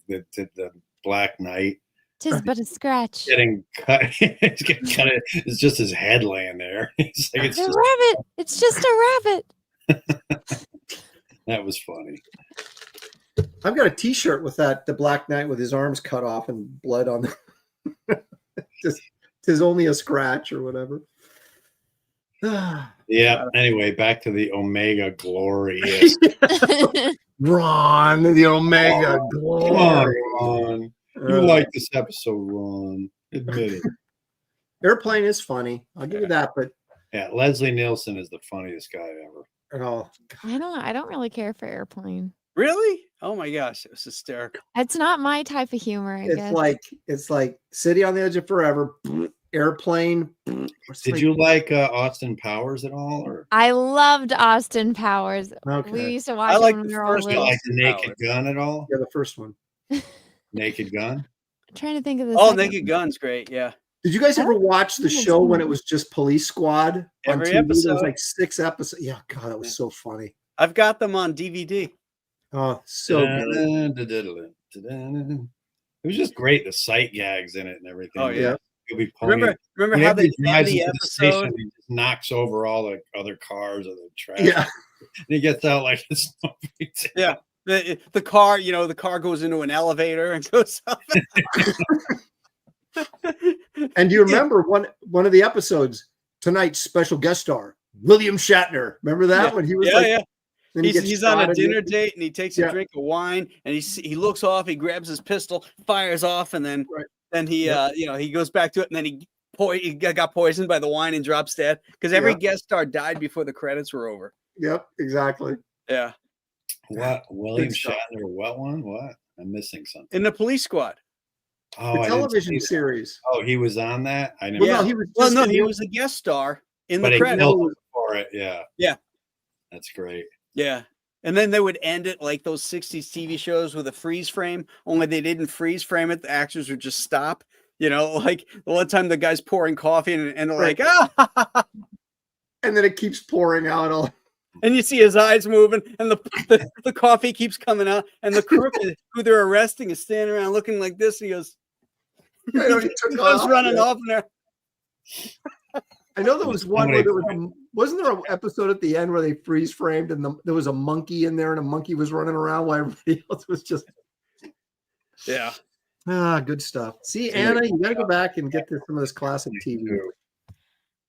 the Black Knight, Tis but a scratch. getting cut. He's getting cut. It's just his head laying there. It's like, A rabbit. It's just a rabbit. that was funny. I've got a T-shirt with the Black Knight with his arms cut off and blood on the. Just, 'tis only a scratch or whatever. Yeah. Anyway, back to the Omega Glorious. Ron, the Omega Come on, Glory. Ron. You like this episode, Ron. Admit it. Airplane is funny. I'll give you that, but Yeah, Leslie Nielsen is the funniest guy ever. oh, I don't really care for Airplane. Really? Oh my gosh, it was hysterical. It's not my type of humor, I guess. It's like City on the Edge of Forever, airplane. Did you like Austin Powers at all? Or I loved Austin Powers. Okay. We used to I watch like it when the we were all first you little. like the Naked Powers. Gun at all? Yeah, the first one. Naked Gun? I'm trying to think of the Oh, second Naked one. Gun's great. Yeah. Did you guys ever watch the think I've show seen when it. it was just Police Squad on Every TV? There was episode. like 6 episodes. Yeah, God, that was so funny. I've got them on DVD. Oh, so good. It was just great. The sight gags in it and everything. Oh, yeah. He'll be pointing. Remember how Whenever they he end drives the into the station, episode? he just knocks over all the other cars or the trash. Yeah. And he gets out like it's no big deal. Yeah. The car, the car goes into an elevator and goes up. And do you remember one of the episodes, tonight's special guest star, William Shatner? Remember that when he was then he gets He's on a shot dinner and- date and he takes a drink of wine and he looks off, he grabs his pistol, fires off, and then he he goes back to it, and then he got poisoned by the wine and drops dead because every guest star died before the credits were over. Yep, exactly. Yeah. What? William Good stuff. Shatner? What one? What? I'm missing something. In the Police Squad. Oh, The I didn't television see that. series. Oh, he was on that? I never. Well, Yeah. no, he was Well, just no, in he the- was a guest star in but the he credits. killed him for it. Yeah. Yeah. That's great. Yeah. And then they would end it like those 60s TV shows with a freeze frame, only they didn't freeze frame it. The actors would just stop. Like the one time the guy's pouring coffee and they're like, and then it keeps pouring out all. and you see his eyes moving and the coffee keeps coming out. And the crook who they're arresting is standing around looking like this. And he goes, He took he goes off. running off in there. I know there was one where there was wasn't there an episode at the end where they freeze framed and there was a monkey in there and a monkey was running around while everybody else was just Yeah. good stuff. See, Anna, you gotta go back and get to some of this classic TV.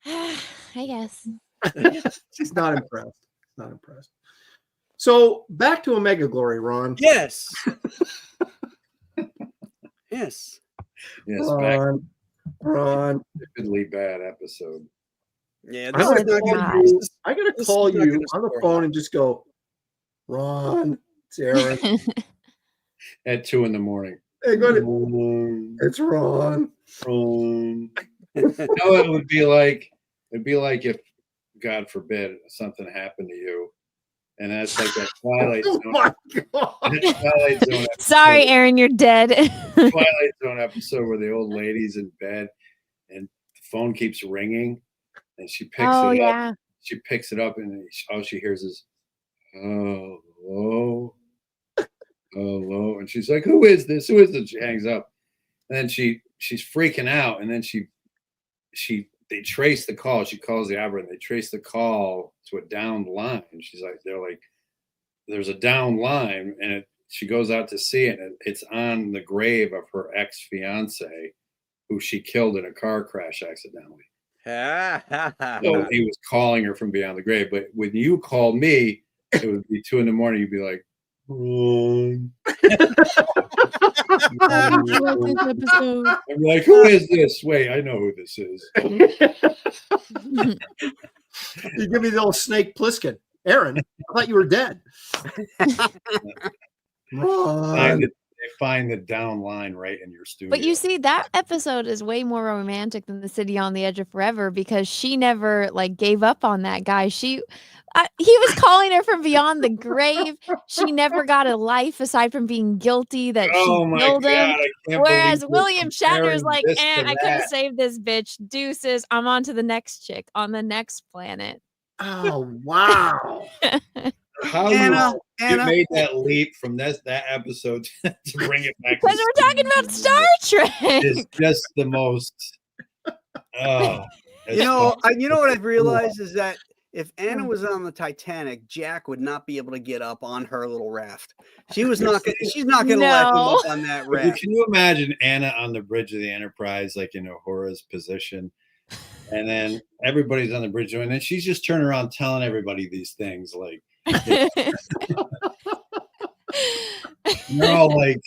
I guess. She's not impressed. Not impressed. So back to Omega Glory, Ron. Yes. Yes. Yes, back Ron. stupidly bad episode. Yeah. I This is not gonna be. I gotta this call is not you gonna on the score phone high. and just go, Ron, it's Aaron. At 2 a.m. Hey, go to, Ron, it's Ron. Ron. It would be like if, God forbid, something happened to you, and that's like that Twilight Oh Zone. my god. that Twilight Zone episode, Sorry, Aaron, you're dead. Twilight Zone episode where the old lady's in bed and the phone keeps ringing, and she picks Oh, it up. yeah. She picks it up, and all she hears is, "Hello, hello," and she's like, "Who is this? Who is this?" She hangs up, and then she's freaking out, and then they trace the call. She calls the operator, and they trace the call to a downed line. And they're like, there's a downed line, and she goes out to see it, and it's on the grave of her ex-fiance, who she killed in a car crash accidentally. So he was calling her from beyond the grave. But when you called me, it would be 2 a.m. You'd be like, Ron. I'm like, who is this? Wait, I know who this is. You give me the old Snake Plissken. Aaron, I thought you were dead. Ron. They find the down line right in your studio. But you see, that episode is way more romantic than the City on the Edge of Forever because she never gave up on that guy. He was calling her from beyond the grave. She never got a life aside from being guilty that she killed him. Whereas William Shatner's like, I could have saved this bitch. Deuces. I'm on to the next chick on the next planet. Oh, wow. How Anna, you made that leap from that episode to bring it back? Because we're talking about Star Trek. It's just the most. You know what I've realized is that if Anna was on the Titanic, Jack would not be able to get up on her little raft. She's not going to let him up on that raft. Can you imagine Anna on the bridge of the Enterprise, like in Uhura's position? And then everybody's on the bridge, and then she's just turning around telling everybody these things, like they're all like,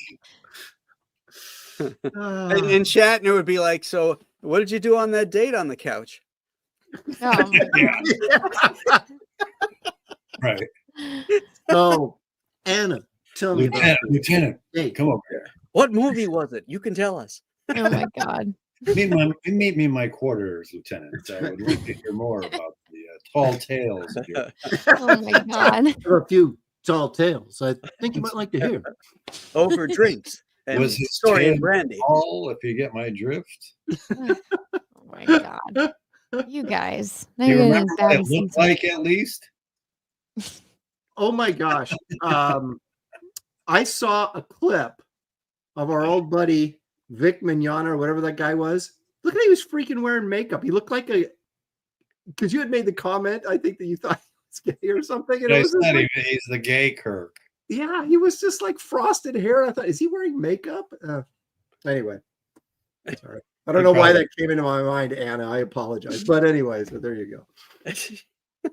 And Shatner would be like, "So, what did you do on that date on the couch?" Oh, right. So, Anna, Tell me about Lieutenant, Hey, come over here. What movie was it? You can tell us. Oh my God. Meet me in my quarters, Lieutenant. I would like to hear more about the tall tales of your. Oh my God. There are a few tall tales I think you might like to hear. Over drinks and Was his story tail and brandy. tall, if you get my drift? Oh my God. You guys. Now Do you you're remember what getting it looked like at least? Oh my gosh. I saw a clip of our old buddy Vic Mignogna or whatever that guy was. Look at he was freaking wearing makeup. He looked like because you had made the comment, I think, that you thought he was gay or something. And I it was just said like, he's the gay Kirk. yeah, he was just like frosted hair. I thought, is he wearing makeup? Anyway, sorry. I don't know why that came into my mind, Anna. I apologize. But anyway, so there you go.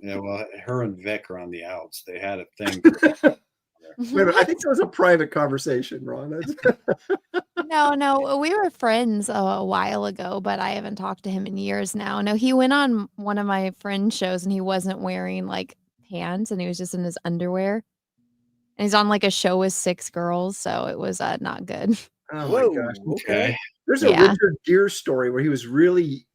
Yeah, well, her and Vic are on the outs. They had a thing. Wait a minute, I think that was a private conversation, Ron. No, we were friends a while ago, but I haven't talked to him in years now. No, he went on one of my friend's shows and he wasn't wearing like pants and he was just in his underwear. And he's on like a show with 6 girls, so it was not good. Oh Whoa, my gosh. okay. There's a Yeah. Richard Gere story where he was really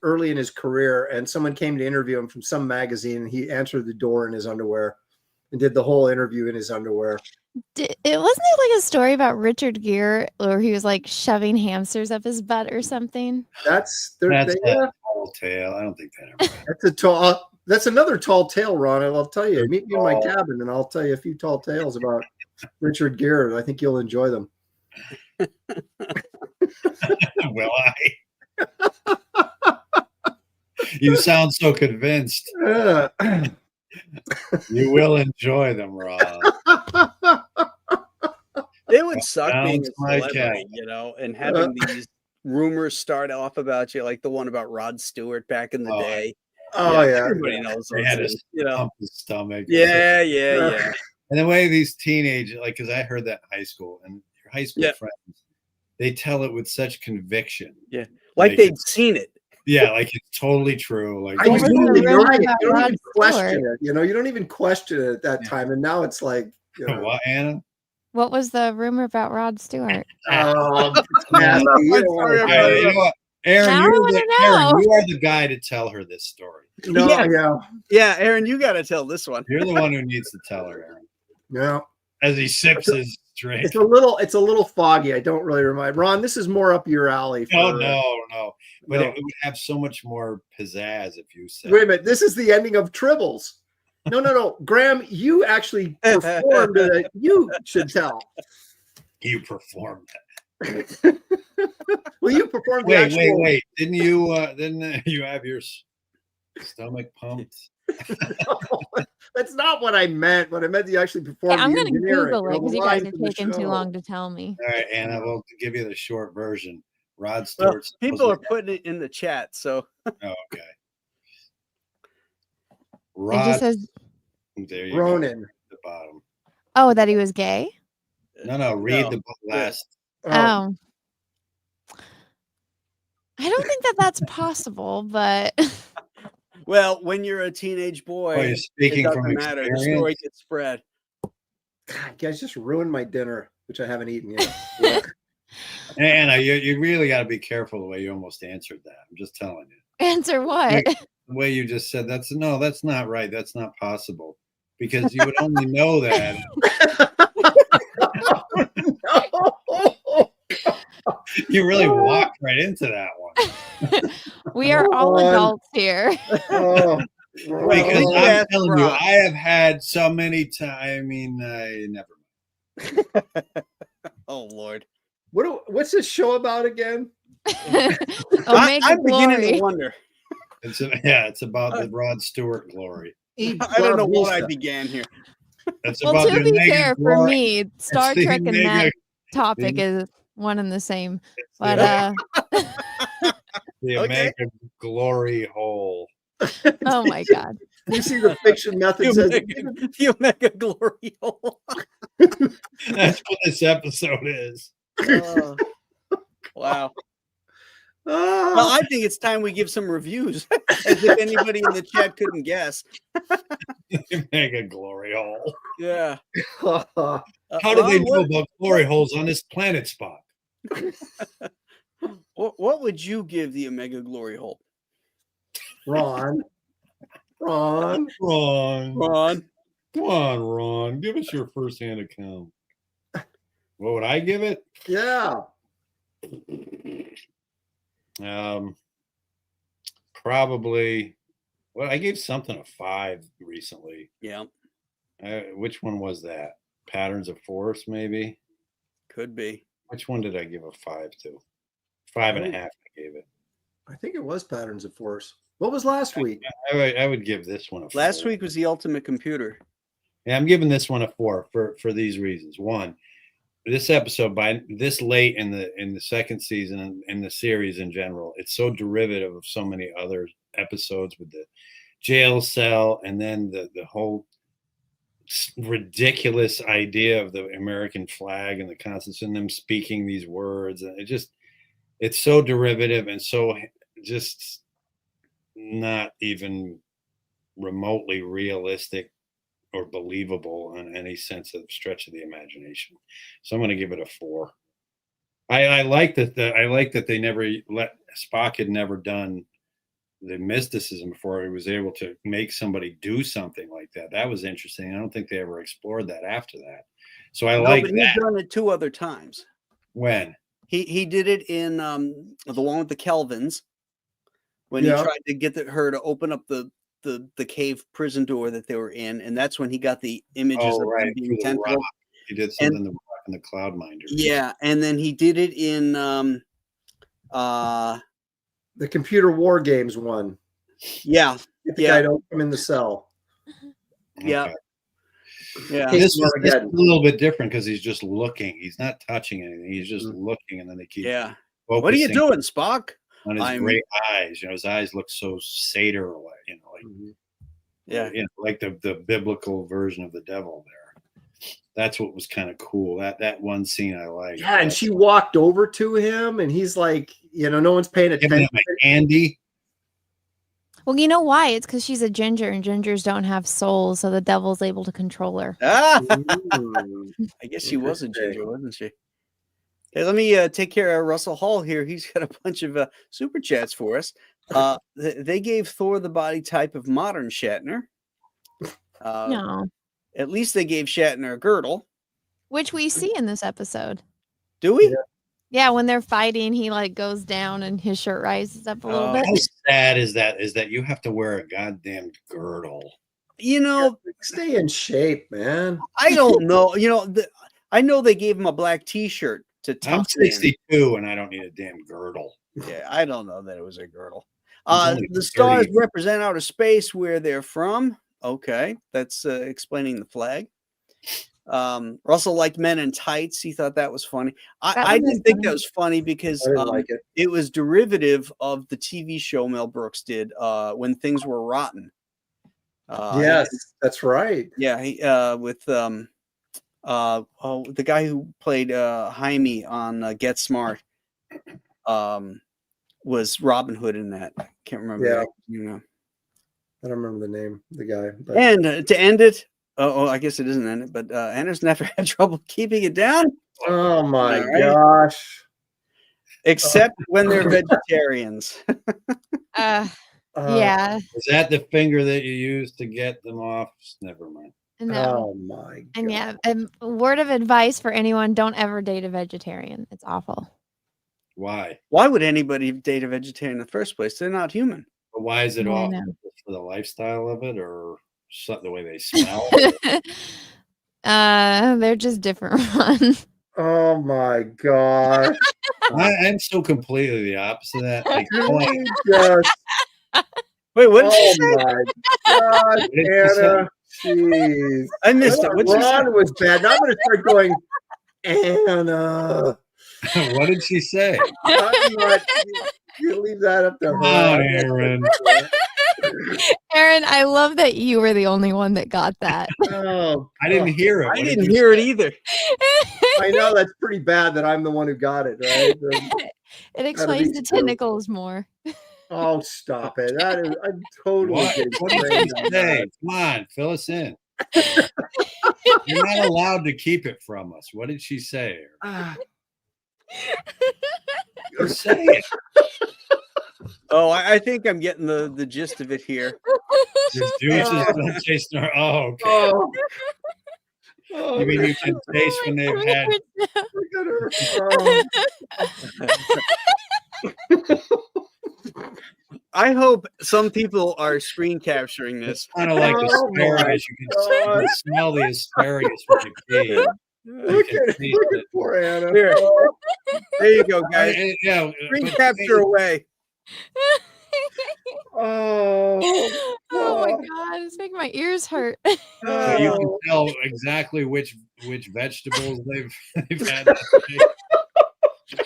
early in his career, and someone came to interview him from some magazine, and he answered the door in his underwear and did the whole interview in his underwear. It wasn't it like a story about Richard Gere where he was like shoving hamsters up his butt or something? That's a tall tale. I don't think that ever. That's another tall tale, Ron. I'll tell you. Meet me in my cabin, and I'll tell you a few tall tales about Richard Gere. I think you'll enjoy them. Will I? You sound so convinced. You will enjoy them, Rob. It would suck being a my celebrity, and having these rumors start off about you, like the one about Rod Stewart back in the day. Oh yeah, everybody knows They those had things, to pump his stomach. Yeah. And the way these teenagers, like, because I heard that in high school, and your high school friends, they tell it with such conviction. Yeah, like they'd seen it. Yeah, like it's totally true. Like you don't even question Stewart? it. You don't even question it at that time, and now it's like, what, Anna? What was the rumor about Rod Stewart? It's nasty. You know what? Aaron, Now I wanna know. Aaron, you are the guy to tell her this story. Yeah, Aaron, you got to tell this one. You're the one who needs to tell her, Aaron. Yeah. As he sips his drink. It's a little foggy. I don't really remind Ron. This is more up your alley. No. But it would have so much more pizzazz if you said. Wait a minute. This is the ending of Tribbles. No. Graham, you actually performed it. You should tell. You performed it. Well, you performed. Wait. Didn't you have your stomach pumped? No, that's not what I meant. What I meant, you actually performed. I'm going to Google it because you guys are taking too long to tell me. All right, Anna, we'll give you the short version. Rod Well, Stewart. people are putting it in the chat, so. Oh, okay. It just says there you Ronan. go, at the bottom. Oh, that he was gay? No, read the last. Oh. I don't think that's possible, but Well, when you're a teenage boy, you're speaking it from doesn't matter. The experience? story gets spread. God, you guys just ruined my dinner, which I haven't eaten yet. Anna, you really got to be careful the way you almost answered that. I'm just telling you. answer what? The way you just said that's not right. That's not possible, because you would only know that. You really walked right into that one. We are all adults here. Because I'm telling you, I have had so many times. I mean, never mind. Oh Lord, what's this show about again? I'm beginning to wonder. It's about the Rod Stewart glory. I don't know what I began here. Well, to be fair, for me, Star Trek and that topic is one and the same. But the Omega glory hole. Oh my God! You see the fiction method says the Omega glory hole. That's what this episode is. Wow. Well, I think it's time we give some reviews, as if anybody in the chat couldn't guess. Mega glory hole. Yeah. How do they know about glory holes on this planet, Spock? What would you give the Omega glory hole? Ron. Ron. Ron. Come on, Ron. Give us your first-hand account. What would I give it? Yeah. Probably. Well, I gave something a 5 recently. Yeah. Which one was that? Patterns of Force, maybe. Could be. Which one did I give a 5 to? 5.5. I gave it. I think it was Patterns of Force. What was last week? I would give this one a 4. Last week was the Ultimate Computer. Yeah, I'm giving this one a 4 for these reasons. One, this episode, by this late in the second season and in the series in general, it's so derivative of so many other episodes with the jail cell and then the whole ridiculous idea of the American flag and the Constitution, them speaking these words, and it's so derivative and so just not even remotely realistic or believable in any sense of stretch of the imagination. So I'm going to give it a 4. I like that. I like that they never Spock had never done the mysticism before. He was able to make somebody do something like that. That was interesting. I don't think they ever explored that after that. So I like but that. He's done it 2 other times. When? He did it in the one with the Kelvins, when he tried to get her to open up the cave prison door that they were in, and that's when he got the images of them being tentacles. He did something in the cloud minder. Yeah, and then he did it in the Computer War Games one. Yeah. Get the guy to open in the cell. Yeah. Okay. Yeah. This is a little bit different because he's just looking. He's not touching anything. He's just looking, and then they keep. Yeah. What are you doing, Spock? On his great eyes, his eyes look so satyr, like the biblical version of the devil there. That's what was kind of cool. That one scene I like. Yeah, and she walked over to him, and he's like, no one's paying attention. Andy. Well, you know why? It's because she's a ginger, and gingers don't have souls, so the devil's able to control her. I guess she was a ginger, wasn't she? Hey, let me take care of Russell Hall here. He's got a bunch of super chats for us. They gave Thor the body type of modern Shatner. No. At least they gave Shatner a girdle. Which we see in this episode. Do we? Yeah, when they're fighting, he goes down and his shirt rises up a little bit. How sad is that you have to wear a goddamn girdle? Stay in shape, man. I don't know. I know they gave him a black T-shirt to tuck. I'm 62 and I don't need a damn girdle. Yeah, I don't know that it was a girdle. The stars represent outer space where they're from. Okay, that's explaining the flag. Russell liked Men in Tights. He thought that was funny. I didn't think that was funny because it was derivative of the TV show Mel Brooks did When Things Were Rotten. Yes, that's right. Yeah, he with the guy who played Jaime on Get Smart was Robin Hood in that. I can't remember. Yeah, I don't remember the name of the guy. But. And to end it, I guess it isn't in it, but Anders never had trouble keeping it down. Oh my gosh! Except when they're vegetarians. Yeah. Is that the finger that you use to get them off? Never mind. No. Oh my God. And yeah, a word of advice for anyone: don't ever date a vegetarian. It's awful. Why? Why would anybody date a vegetarian in the first place? They're not human. But why is it awful? For the lifestyle of it, or the way they smell? They're just different ones. Oh my God. I'm so completely the opposite of that. Like, wait, what did you say? My God, Anna. Jeez. I missed it. What Ron was bad. Now I'm going to start going, Anna. What did she say? You leave that up to her. Oh, Aaron. Aaron, I love that you were the only one that got that. Oh, I didn't hear it. I didn't hear it either. I know that's pretty bad that I'm the one who got it, right? It explains the tentacles more. Oh, stop it! That is, I'm totally What? getting What did trained she on say? that. Come on, fill us in. You're not allowed to keep it from us. What did she say? Ah, Just say it. Oh, I think I'm getting the gist of it here. Your juices don't taste. Oh, okay. oh, oh, You mean you can taste when they've had? look at her. I hope some people are screen capturing this. Kind of like Oh, asparagus. You God. can smell the asparagus with the key. Look at poor Anna. Here. Oh, There you go, guys. Yeah, Screen but capture away. oh, Oh my God. god, it's making my ears hurt. so you can Oh. tell exactly which vegetables they've had. That day.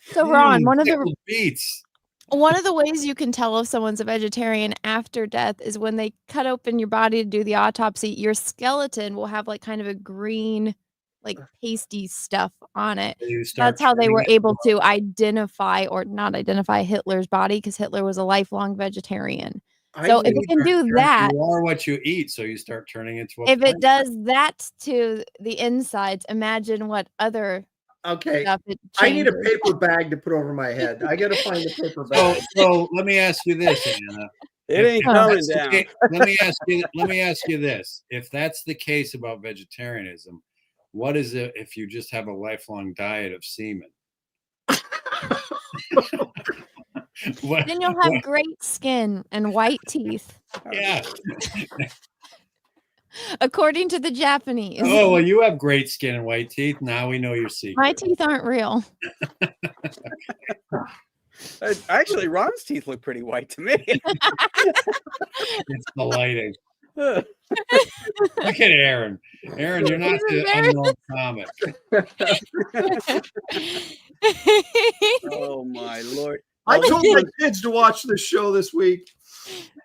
So Ron, one of the Pickled beets. One of the ways you can tell if someone's a vegetarian after death is when they cut open your body to do the autopsy, your skeleton will have like kind of a green, like pasty stuff on it. You start That's how they turning were it. able to identify or not identify Hitler's body because Hitler was a lifelong vegetarian. So if it can do that, You are what you eat, so you start turning into a if it plant. does that to the insides, imagine what other Okay, stuff it I need a changes. paper bag to put over my head. I gotta find a paper So, bag. so let me ask you this, Anna. It ain't If coming that's the down. case- let me ask you this. If that's the case about vegetarianism, what is it if you just have a lifelong diet of semen? What- Then you'll have great skin and white teeth, yeah. according to the Japanese. Oh, well, you have great skin and white teeth. Now we know your secret. My teeth aren't real. Actually, Ron's teeth look pretty white to me. It's the lighting. Oh, Look at Aaron. Aaron, you're not He's the unknown comic. oh my Lord. I told my kids to watch this show this week.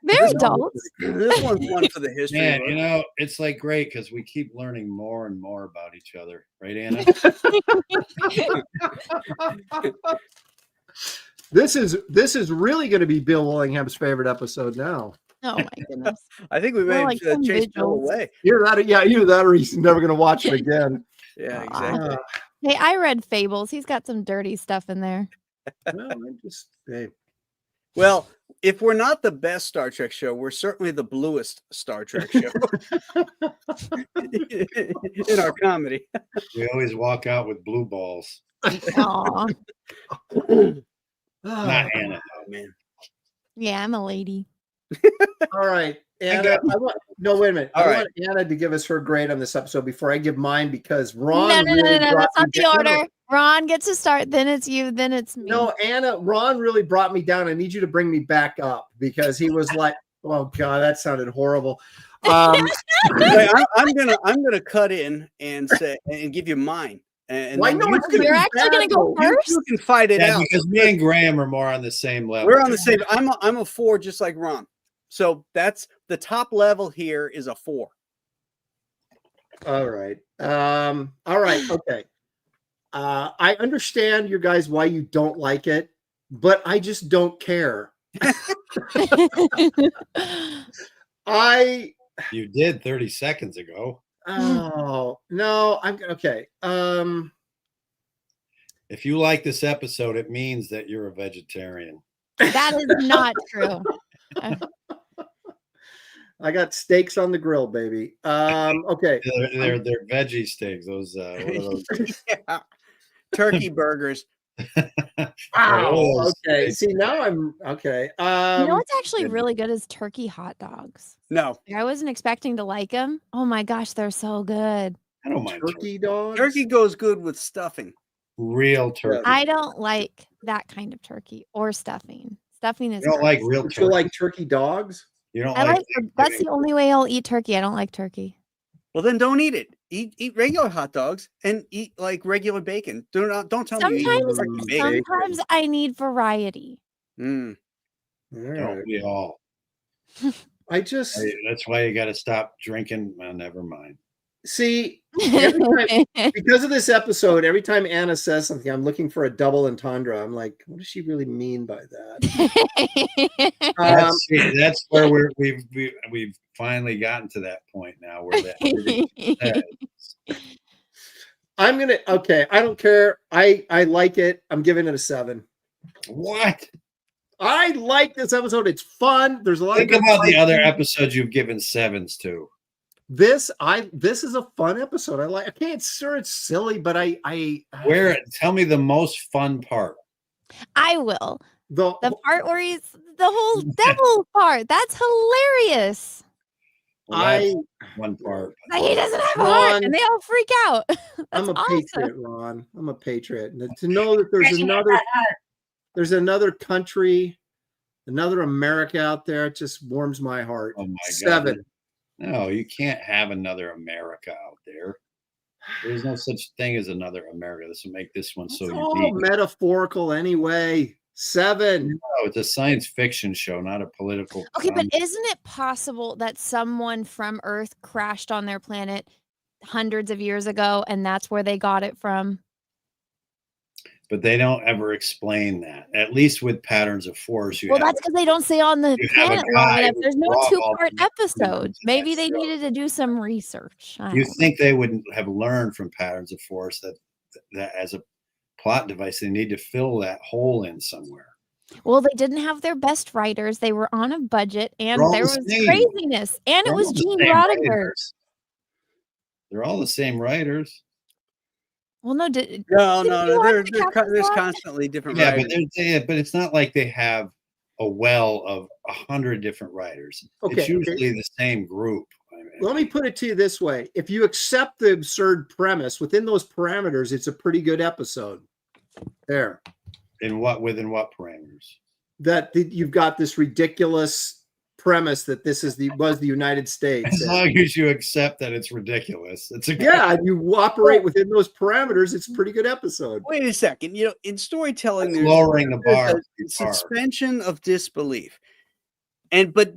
They're adults. This one's one for the history. Man, book. you know, it's like great because we keep learning more and more about each other. Right, Anna? This is really going to be Bill Willingham's favorite episode now. Oh my goodness. I think we We're may like have some chased Bill vigils. away. Either that, either that, or he's never going to watch it again. Yeah, Aw. exactly. Hey, I read Fables. He's got some dirty stuff in there. No, I just hey. Well, if we're not the best Star Trek show, we're certainly the bluest Star Trek show in our comedy. We always walk out with blue balls. Aw. Not Anna. Oh man. Yeah, I'm a lady. All right, Anna. No, wait a minute. All I right. want Anna to give us her grade on this episode before I give mine because Ron. No, really brought that's not me the down. order. Ron gets to start, then it's you, then it's me. No, Anna. Ron really brought me down. I need you to bring me back up because he was like, "Oh God, that sounded horrible." Wait, I'm gonna cut in and say and give you mine. And Why then no? you, It's gonna You're be actually gonna bad, go though. first? you can fight it Yeah, out. because me and Graham are more on the same level. We're on the same. I'm a 4, just like Ron. So that's the top level here is a 4. All right. All right. Okay. I understand you guys why you don't like it, but I just don't care. You did 30 seconds ago. Oh no, I'm okay. If you like this episode, it means that you're a vegetarian. That is not true. I got steaks on the grill, baby. Okay. They're veggie steaks. Those what are those? Yeah. Turkey burgers. Wow. those Okay. steaks. See, now I'm okay. You know what's actually really good is turkey hot dogs. No, I wasn't expecting to like them. Oh my gosh, they're so good. I don't mind turkey dogs. turkey goes good with stuffing. real turkey. I don't like that kind of turkey or stuffing. Stuffing is You don't like gross. real But turkey. you like turkey dogs? You don't I like. like that's the only way I'll eat turkey. I don't like turkey. Well, then don't eat it. Eat regular hot dogs and eat like regular bacon. Don't tell me you eat Sometimes turkey bacon. sometimes I need variety. Mm. All Don't right. we all? I just That's why you got to stop drinking. Well, never mind. See, every time, because of this episode, every time Anna says something, I'm looking for a double entendre. I'm like, what does she really mean by that? That's where we've finally gotten to that point now where that I'm gonna I don't care. I like it. I'm giving it a 7. What? I like this episode. It's fun. There's a lot Think of good about the other fighting. episodes you've given 7s to. This is a fun episode. I like. Okay, it's silly, but Where? Tell me the most fun part. I will. the The part where he's the whole devil part. That's hilarious. Well, that's one part. Like, he doesn't have a heart, Ron, and they all freak out. That's I'm a awesome. patriot, Ron. I'm a patriot. And to know that there's another country, another America out there, it just warms my heart. Oh my 7. God. No, you can't have another America out there. There's no such thing as another America. This will make this one so It's all unique. metaphorical anyway. 7. No, it's a science fiction show, not a political. Okay, but isn't it possible that someone from Earth crashed on their planet hundreds of years ago, and that's where they got it from? But they don't ever explain that. At least with Patterns of Force, Well, that's because they don't stay on the you have a planet long guy enough. who There's no brought all 2-part the episode. elements in Maybe that they show. needed to do some research. I You don't know. think they would have learned from Patterns of Force that as a plot device, they need to fill that hole in somewhere. Well, they didn't have their best writers. They were on a budget, and They're all there the was same. craziness. And They're it was all the Gene same Roddenberry. writers. They're all the same writers. Well, no, No, didn't you watch the Captain there's Kirk? constantly different Yeah, writers. but it's not like they have a well of 100 different writers. Okay, It's usually the same group. I mean, Let me put it to you this way. If you accept the absurd premise within those parameters, it's a pretty good episode. There. within what parameters? That you've got this ridiculous premise that this is was the United States. As long as you accept that it's ridiculous, it's a good. Yeah, you operate within those parameters, it's a pretty good episode. Wait a second. In storytelling, That's lowering the bar. there's a suspension of disbelief, and but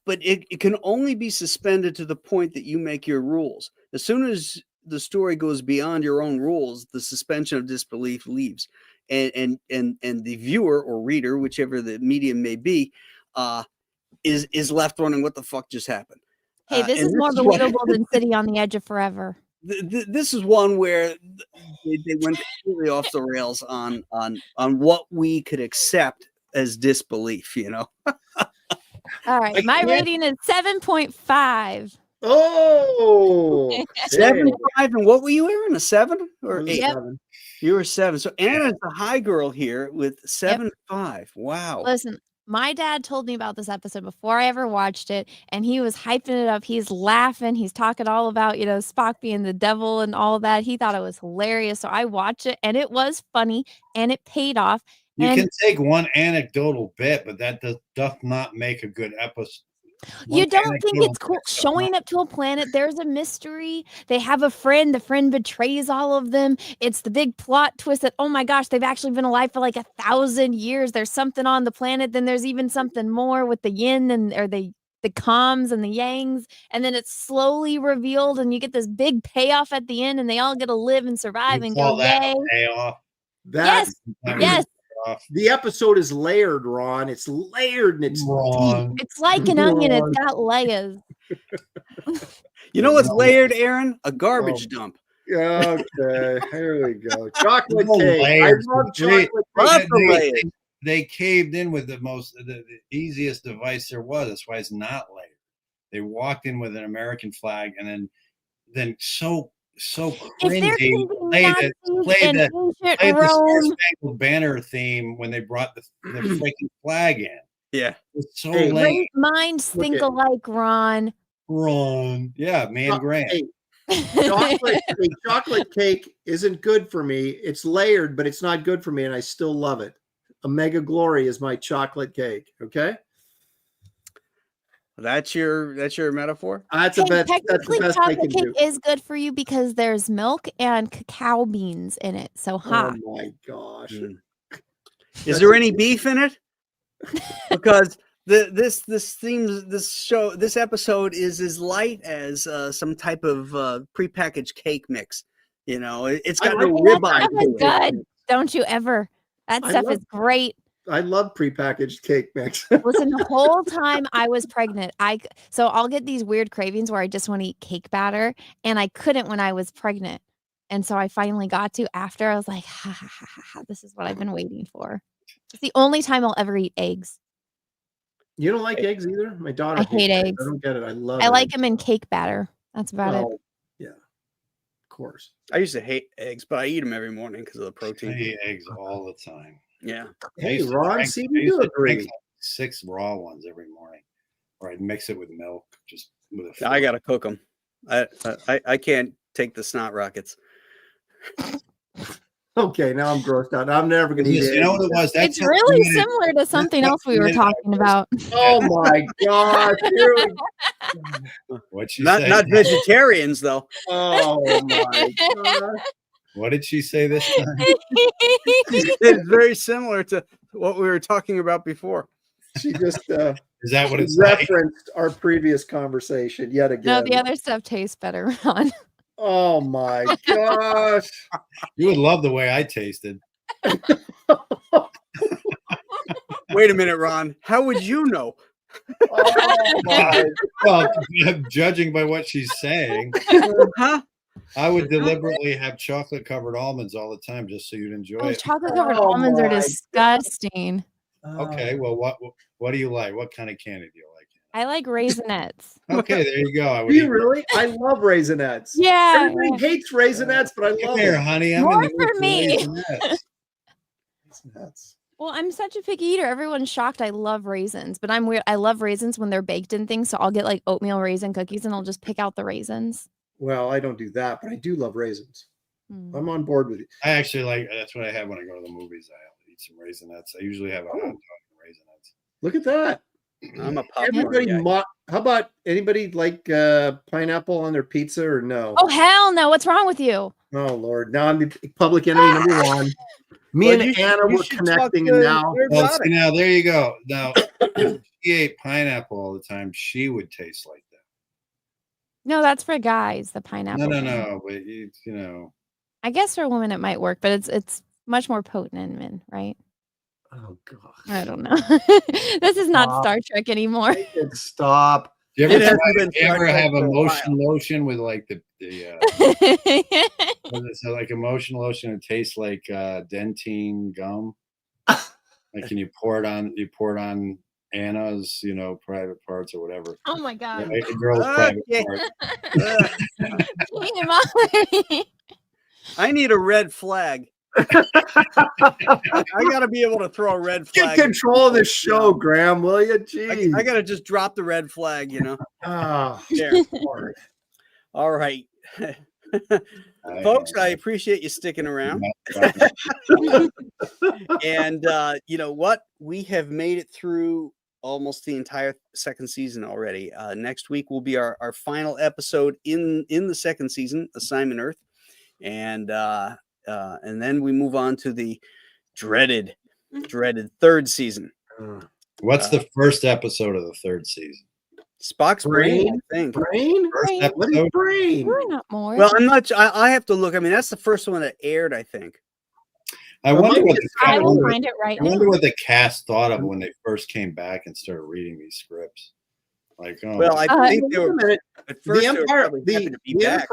it can only be suspended to the point that you make your rules. As soon as the story goes beyond your own rules, the suspension of disbelief leaves, and the viewer or reader, whichever the medium may be, is left wondering what the fuck just happened. Hey, this is more believable than City on the Edge of Forever. This is one where they went completely off the rails on what we could accept as disbelief. All right, my rating is 7.5. Oh, 7.5, and what were you, Aaron? A 7 or 8? Yep. You were 7. So Anna's the high girl here with 7.5. Wow. Listen, my dad told me about this episode before I ever watched it, and he was hyping it up. He's laughing. He's talking all about, Spock being the devil and all that. He thought it was hilarious. So I watched it, and it was funny, and it paid off. You can take one anecdotal bit, but that doth not make a good episode. You don't think it's cool showing up to a planet? There's a mystery. They have a friend. The friend betrays all of them. It's the big plot twist that, oh my gosh, they've actually been alive for like 1,000 years. There's something on the planet. Then there's even something more with the yin or the comms and the yangs. And then it's slowly revealed, and you get this big payoff at the end, and they all get to live and survive and go, yay. Payoff. Yes. The episode is layered, Ron. It's layered and it's deep. It's like an onion. It's got layers. You know what's layered, Aaron? A garbage dump. Okay, here we go. Chocolate cake. I love chocolate cake. They caved in with the easiest device there was. That's why it's not layered. They walked in with an American flag, and then so cringy played the Star Spangled Banner theme when they brought the freaking flag in. Yeah, it's so lame. Great minds think alike, Ron. Yeah, man, Grant. Chocolate cake isn't good for me. It's layered, but it's not good for me, and I still love it. Omega Glory is my chocolate cake. Okay. That's your metaphor. Technically, chocolate cake is good for you because there's milk and cacao beans in it. So hot. Oh my gosh! Is there any beef in it? Because this episode is as light as some type of prepackaged cake mix. You know, it's got no That ribeye stuff is to it. good. Don't you ever. That I stuff love- is great. I love prepackaged cake mix. Listen, the whole time I was pregnant, so I'll get these weird cravings where I just want to eat cake batter, and I couldn't when I was pregnant. And so I finally got to after. I was like, ha, ha, ha, ha, ha, this is what I've been waiting for. It's the only time I'll ever eat eggs. You don't like eggs either? My daughter I hate hates eggs. I don't get it. I love I like eggs. them in cake batter. That's about it. Well, yeah, of course. I used to hate eggs, but I eat them every morning because of the I protein. eat eggs all the time. Yeah. I Hey, used to Ron, drink- see, I we used do to drink agree. like 6 raw ones every morning, or I'd mix it with milk, just with a. I gotta cook them. I can't take the snot rockets. Okay, now I'm grossed out. I'm never going to eat You know eggs. what it was? That's It's really similar to something else we were talking about. Oh my gosh. Here we- What she Not say? not vegetarians though. Oh my gosh. What did she say this time? It's very similar to what we were talking about before. She just Is that what it's like? referenced our previous conversation yet No, again. the other stuff tastes better, Ron. Oh my gosh. You would love the way I tasted. Wait a minute, Ron. How would you know? Oh my. Well, judging by what she's saying, Huh? I would deliberately have chocolate covered almonds all the time just so you'd enjoy Oh, it. chocolate covered Oh almonds are my disgusting. Okay, well, what do you like? What kind of candy do you like? I like raisinets. Okay, there you go. I Do would you eat- really? I love raisinets. Yeah. Everybody hates raisinets, but I Come love here, it. honey. I'm More in the mood for me. raisinets. Raisinets. Well, I'm such a picky eater. Everyone's shocked I love raisins, but I'm weird. I love raisins when they're baked in things. So I'll get like oatmeal raisin cookies and I'll just pick out the raisins. Well, I don't do that, but I do love raisins. Mm. I'm on board with you. I actually like that's what I have when I go to the movies. I eat some raisinets. I usually have a hot dog and raisinets. Look at that. I'm a popcorn Everybody, guy. how about anybody like pineapple on their pizza or no? Oh, hell no. What's wrong with you? Oh, Lord. Now I'm the public enemy number one. Me Well, and you Anna should were talk connecting to and now. Claire Well, about see, it. now there you go. Now, if she ate pineapple all the time, she would taste like that. No, that's for guys, the pineapple. No. thing. But you know, I guess for women it might work, but it's much more potent in men, right? Oh, God. I don't know. This is not Stop. Star Trek anymore. Stop. do you It ever, hasn't try, been you ever Star Trek have for a a while. motion lotion with like the what is it, so like a motion lotion that tastes like dentine gum? Like, can you pour it on Anna's, private parts or whatever. Oh my god. A girl's private Okay. part. Get him already. I need a red flag. I gotta be able to throw a red Get flag. control of this show, Graham, will you? Jeez. I gotta just drop the red flag, Ah, There. Lord. All right. Folks, I appreciate you sticking around. And you know what? We have made it through almost the entire second season already. Next week will be our final episode in the second season, Assignment Earth. And then we move on to the dreaded third season. What's the first episode of the third season? Spock's brain, I think. Brain? First Brain. What is episode? brain? We're not more. Well, I'm not. I have to look. I mean, that's the first one that aired, I think. I Well, wonder mine what is- the, I I will wonder, find it right I now. wonder what the cast thought of when they first came back and started reading these scripts. Like, oh, Well, I think they Wait a were minute. at first. The they were Empire, probably happy to be the back.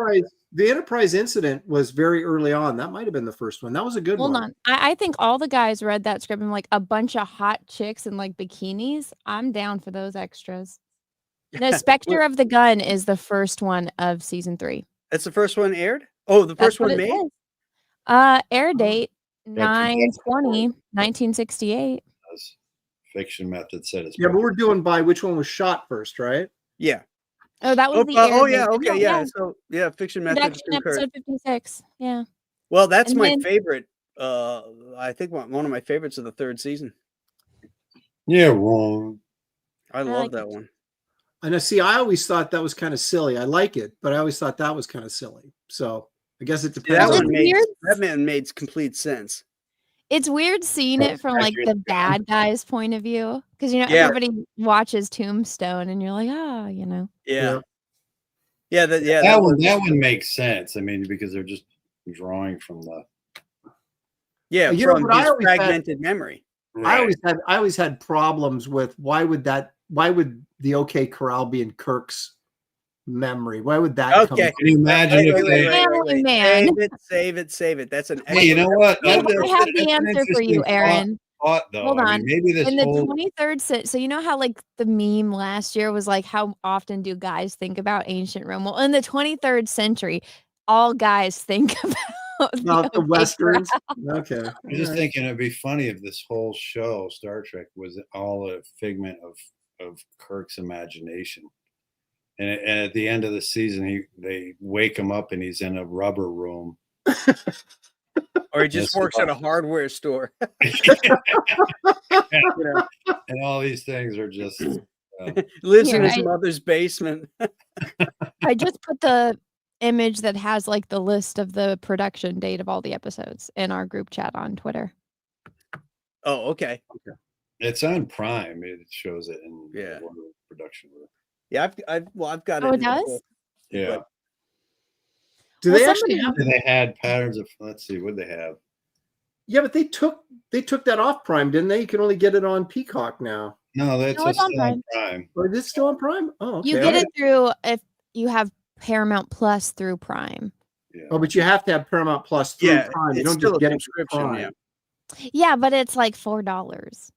Enterprise incident was very early on. That might have been the first one. That was a good Hold one. on. I think all the guys read that script and like a bunch of hot chicks in like bikinis. I'm down for those extras. No, Spectre of the Gun is the first one of season 3. That's the first one aired. Oh, the That's first what one it made. says. Air date That's- 9/20, 1968. as fiction method said it's Yeah, but we're doing by which one was shot first, right? Yeah. Oh, that was Oh, the air yeah. date. Okay. Yeah. So yeah, fiction method. Production concurred. episode 56. Yeah. Well, that's And my then- favorite. I think one of my favorites of the third season. Yeah, wrong. I love like that it. one. And I always thought that was kind of silly. I like it, but I always thought that was kind of silly. So I guess it Yeah, depends that Well, one on it's made weird. that man made complete sense. It's weird seeing it from like the bad guy's point of view because Yeah. everybody watches Tombstone and you're like, Yeah. That one makes sense. I mean, because they're just drawing from the from his fragmented memory. Right. I always had problems with why would the OK Corral be in Kirk's memory? Why would that come? Can you imagine if they Family man. Save it. That's an Hey, you know what? I have the answer for you, Aaron. Thought, though. Hold on. I mean, maybe this in the whole 23rd century, so you know how like the meme last year was like, how often do guys think about ancient Rome? Well, in the 23rd century, all guys think about the Westerns. Okay. I'm just thinking it'd be funny if this whole show, Star Trek, was all a figment of Kirk's imagination. And at the end of the season, they wake him up and he's in a rubber room. Or he just works at a hardware store. And all these things are just lives in his mother's basement. I just put the image that has like the list of the production date of all the episodes in our group chat on Twitter. Oh, okay. It's on Prime. It shows it in production. Yeah, I've got it. Oh, it does? Yeah. Do they actually have? They had patterns of. Let's see, what they have. Yeah, but they took that off Prime, didn't they? You can only get it on Peacock now. No, that's it's on Prime. Or is it still on Prime? Oh, okay. You get it through if you have Paramount Plus through Prime. Yeah. Oh, but you have to have Paramount Plus through Prime. You don't just get a subscription. Yeah, but it's like $4.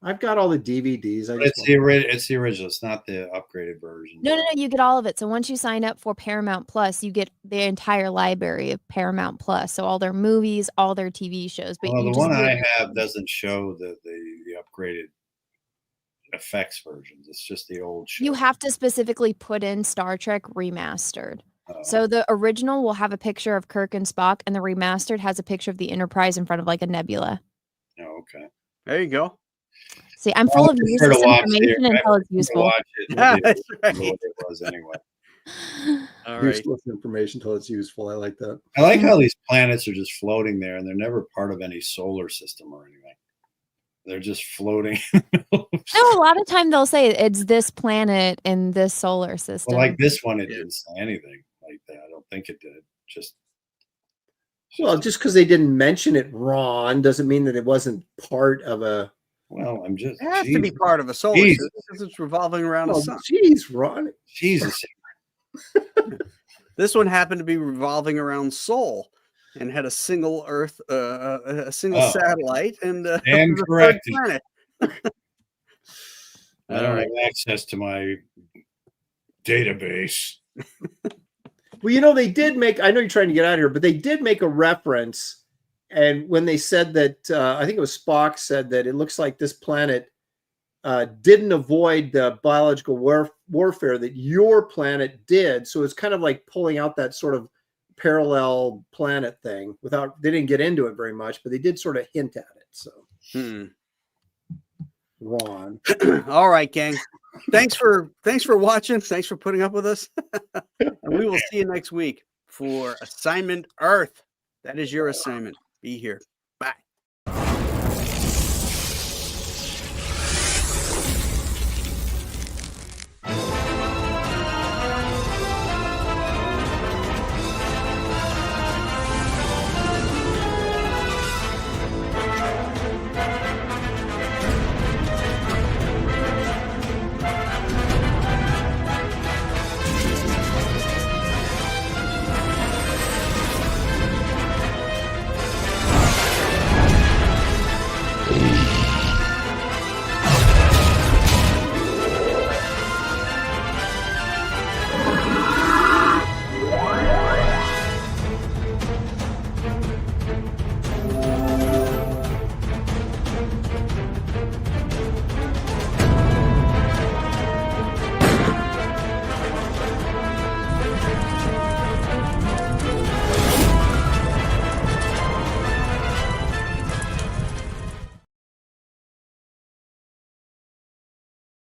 I've got all the DVDs. It's the original. It's not the upgraded version. No, you get all of it. So once you sign up for Paramount Plus, you get the entire library of Paramount Plus. So all their movies, all their TV shows. But the one I have doesn't show the upgraded effects versions. It's just the old show. You have to specifically put in Star Trek Remastered. So the original will have a picture of Kirk and Spock, and the remastered has a picture of the Enterprise in front of like a nebula. Oh, okay. There you go. See, I'm full of useless information until it's useful. Watch it. That's right. What it was anyway. All right. Useless information until it's useful. I like that. I like how these planets are just floating there, and they're never part of any solar system or anything. They're just floating. No, a lot of time they'll say it's this planet in this solar system. Well, like this one, it didn't say anything like that. I don't think it did. Just because they didn't mention it, Ron, doesn't mean that it wasn't part of a. Well, I'm just. It has to be part of a solar system because it's revolving around the sun. Jeez, Ron. Jesus. This one happened to be revolving around Sol and had a single Earth, a single satellite, and correct. Planet. I don't have access to my database. Well, they did make. I know you're trying to get out of here, but they did make a reference. And when they said that, I think it was Spock said that it looks like this planet didn't avoid the biological warfare that your planet did. So it's kind of like pulling out that sort of parallel planet thing they didn't get into it very much, but they did sort of hint at it. So, Ron. All right, gang. Thanks for watching. Thanks for putting up with us. And we will see you next week for Assignment Earth. That is your assignment. Be here.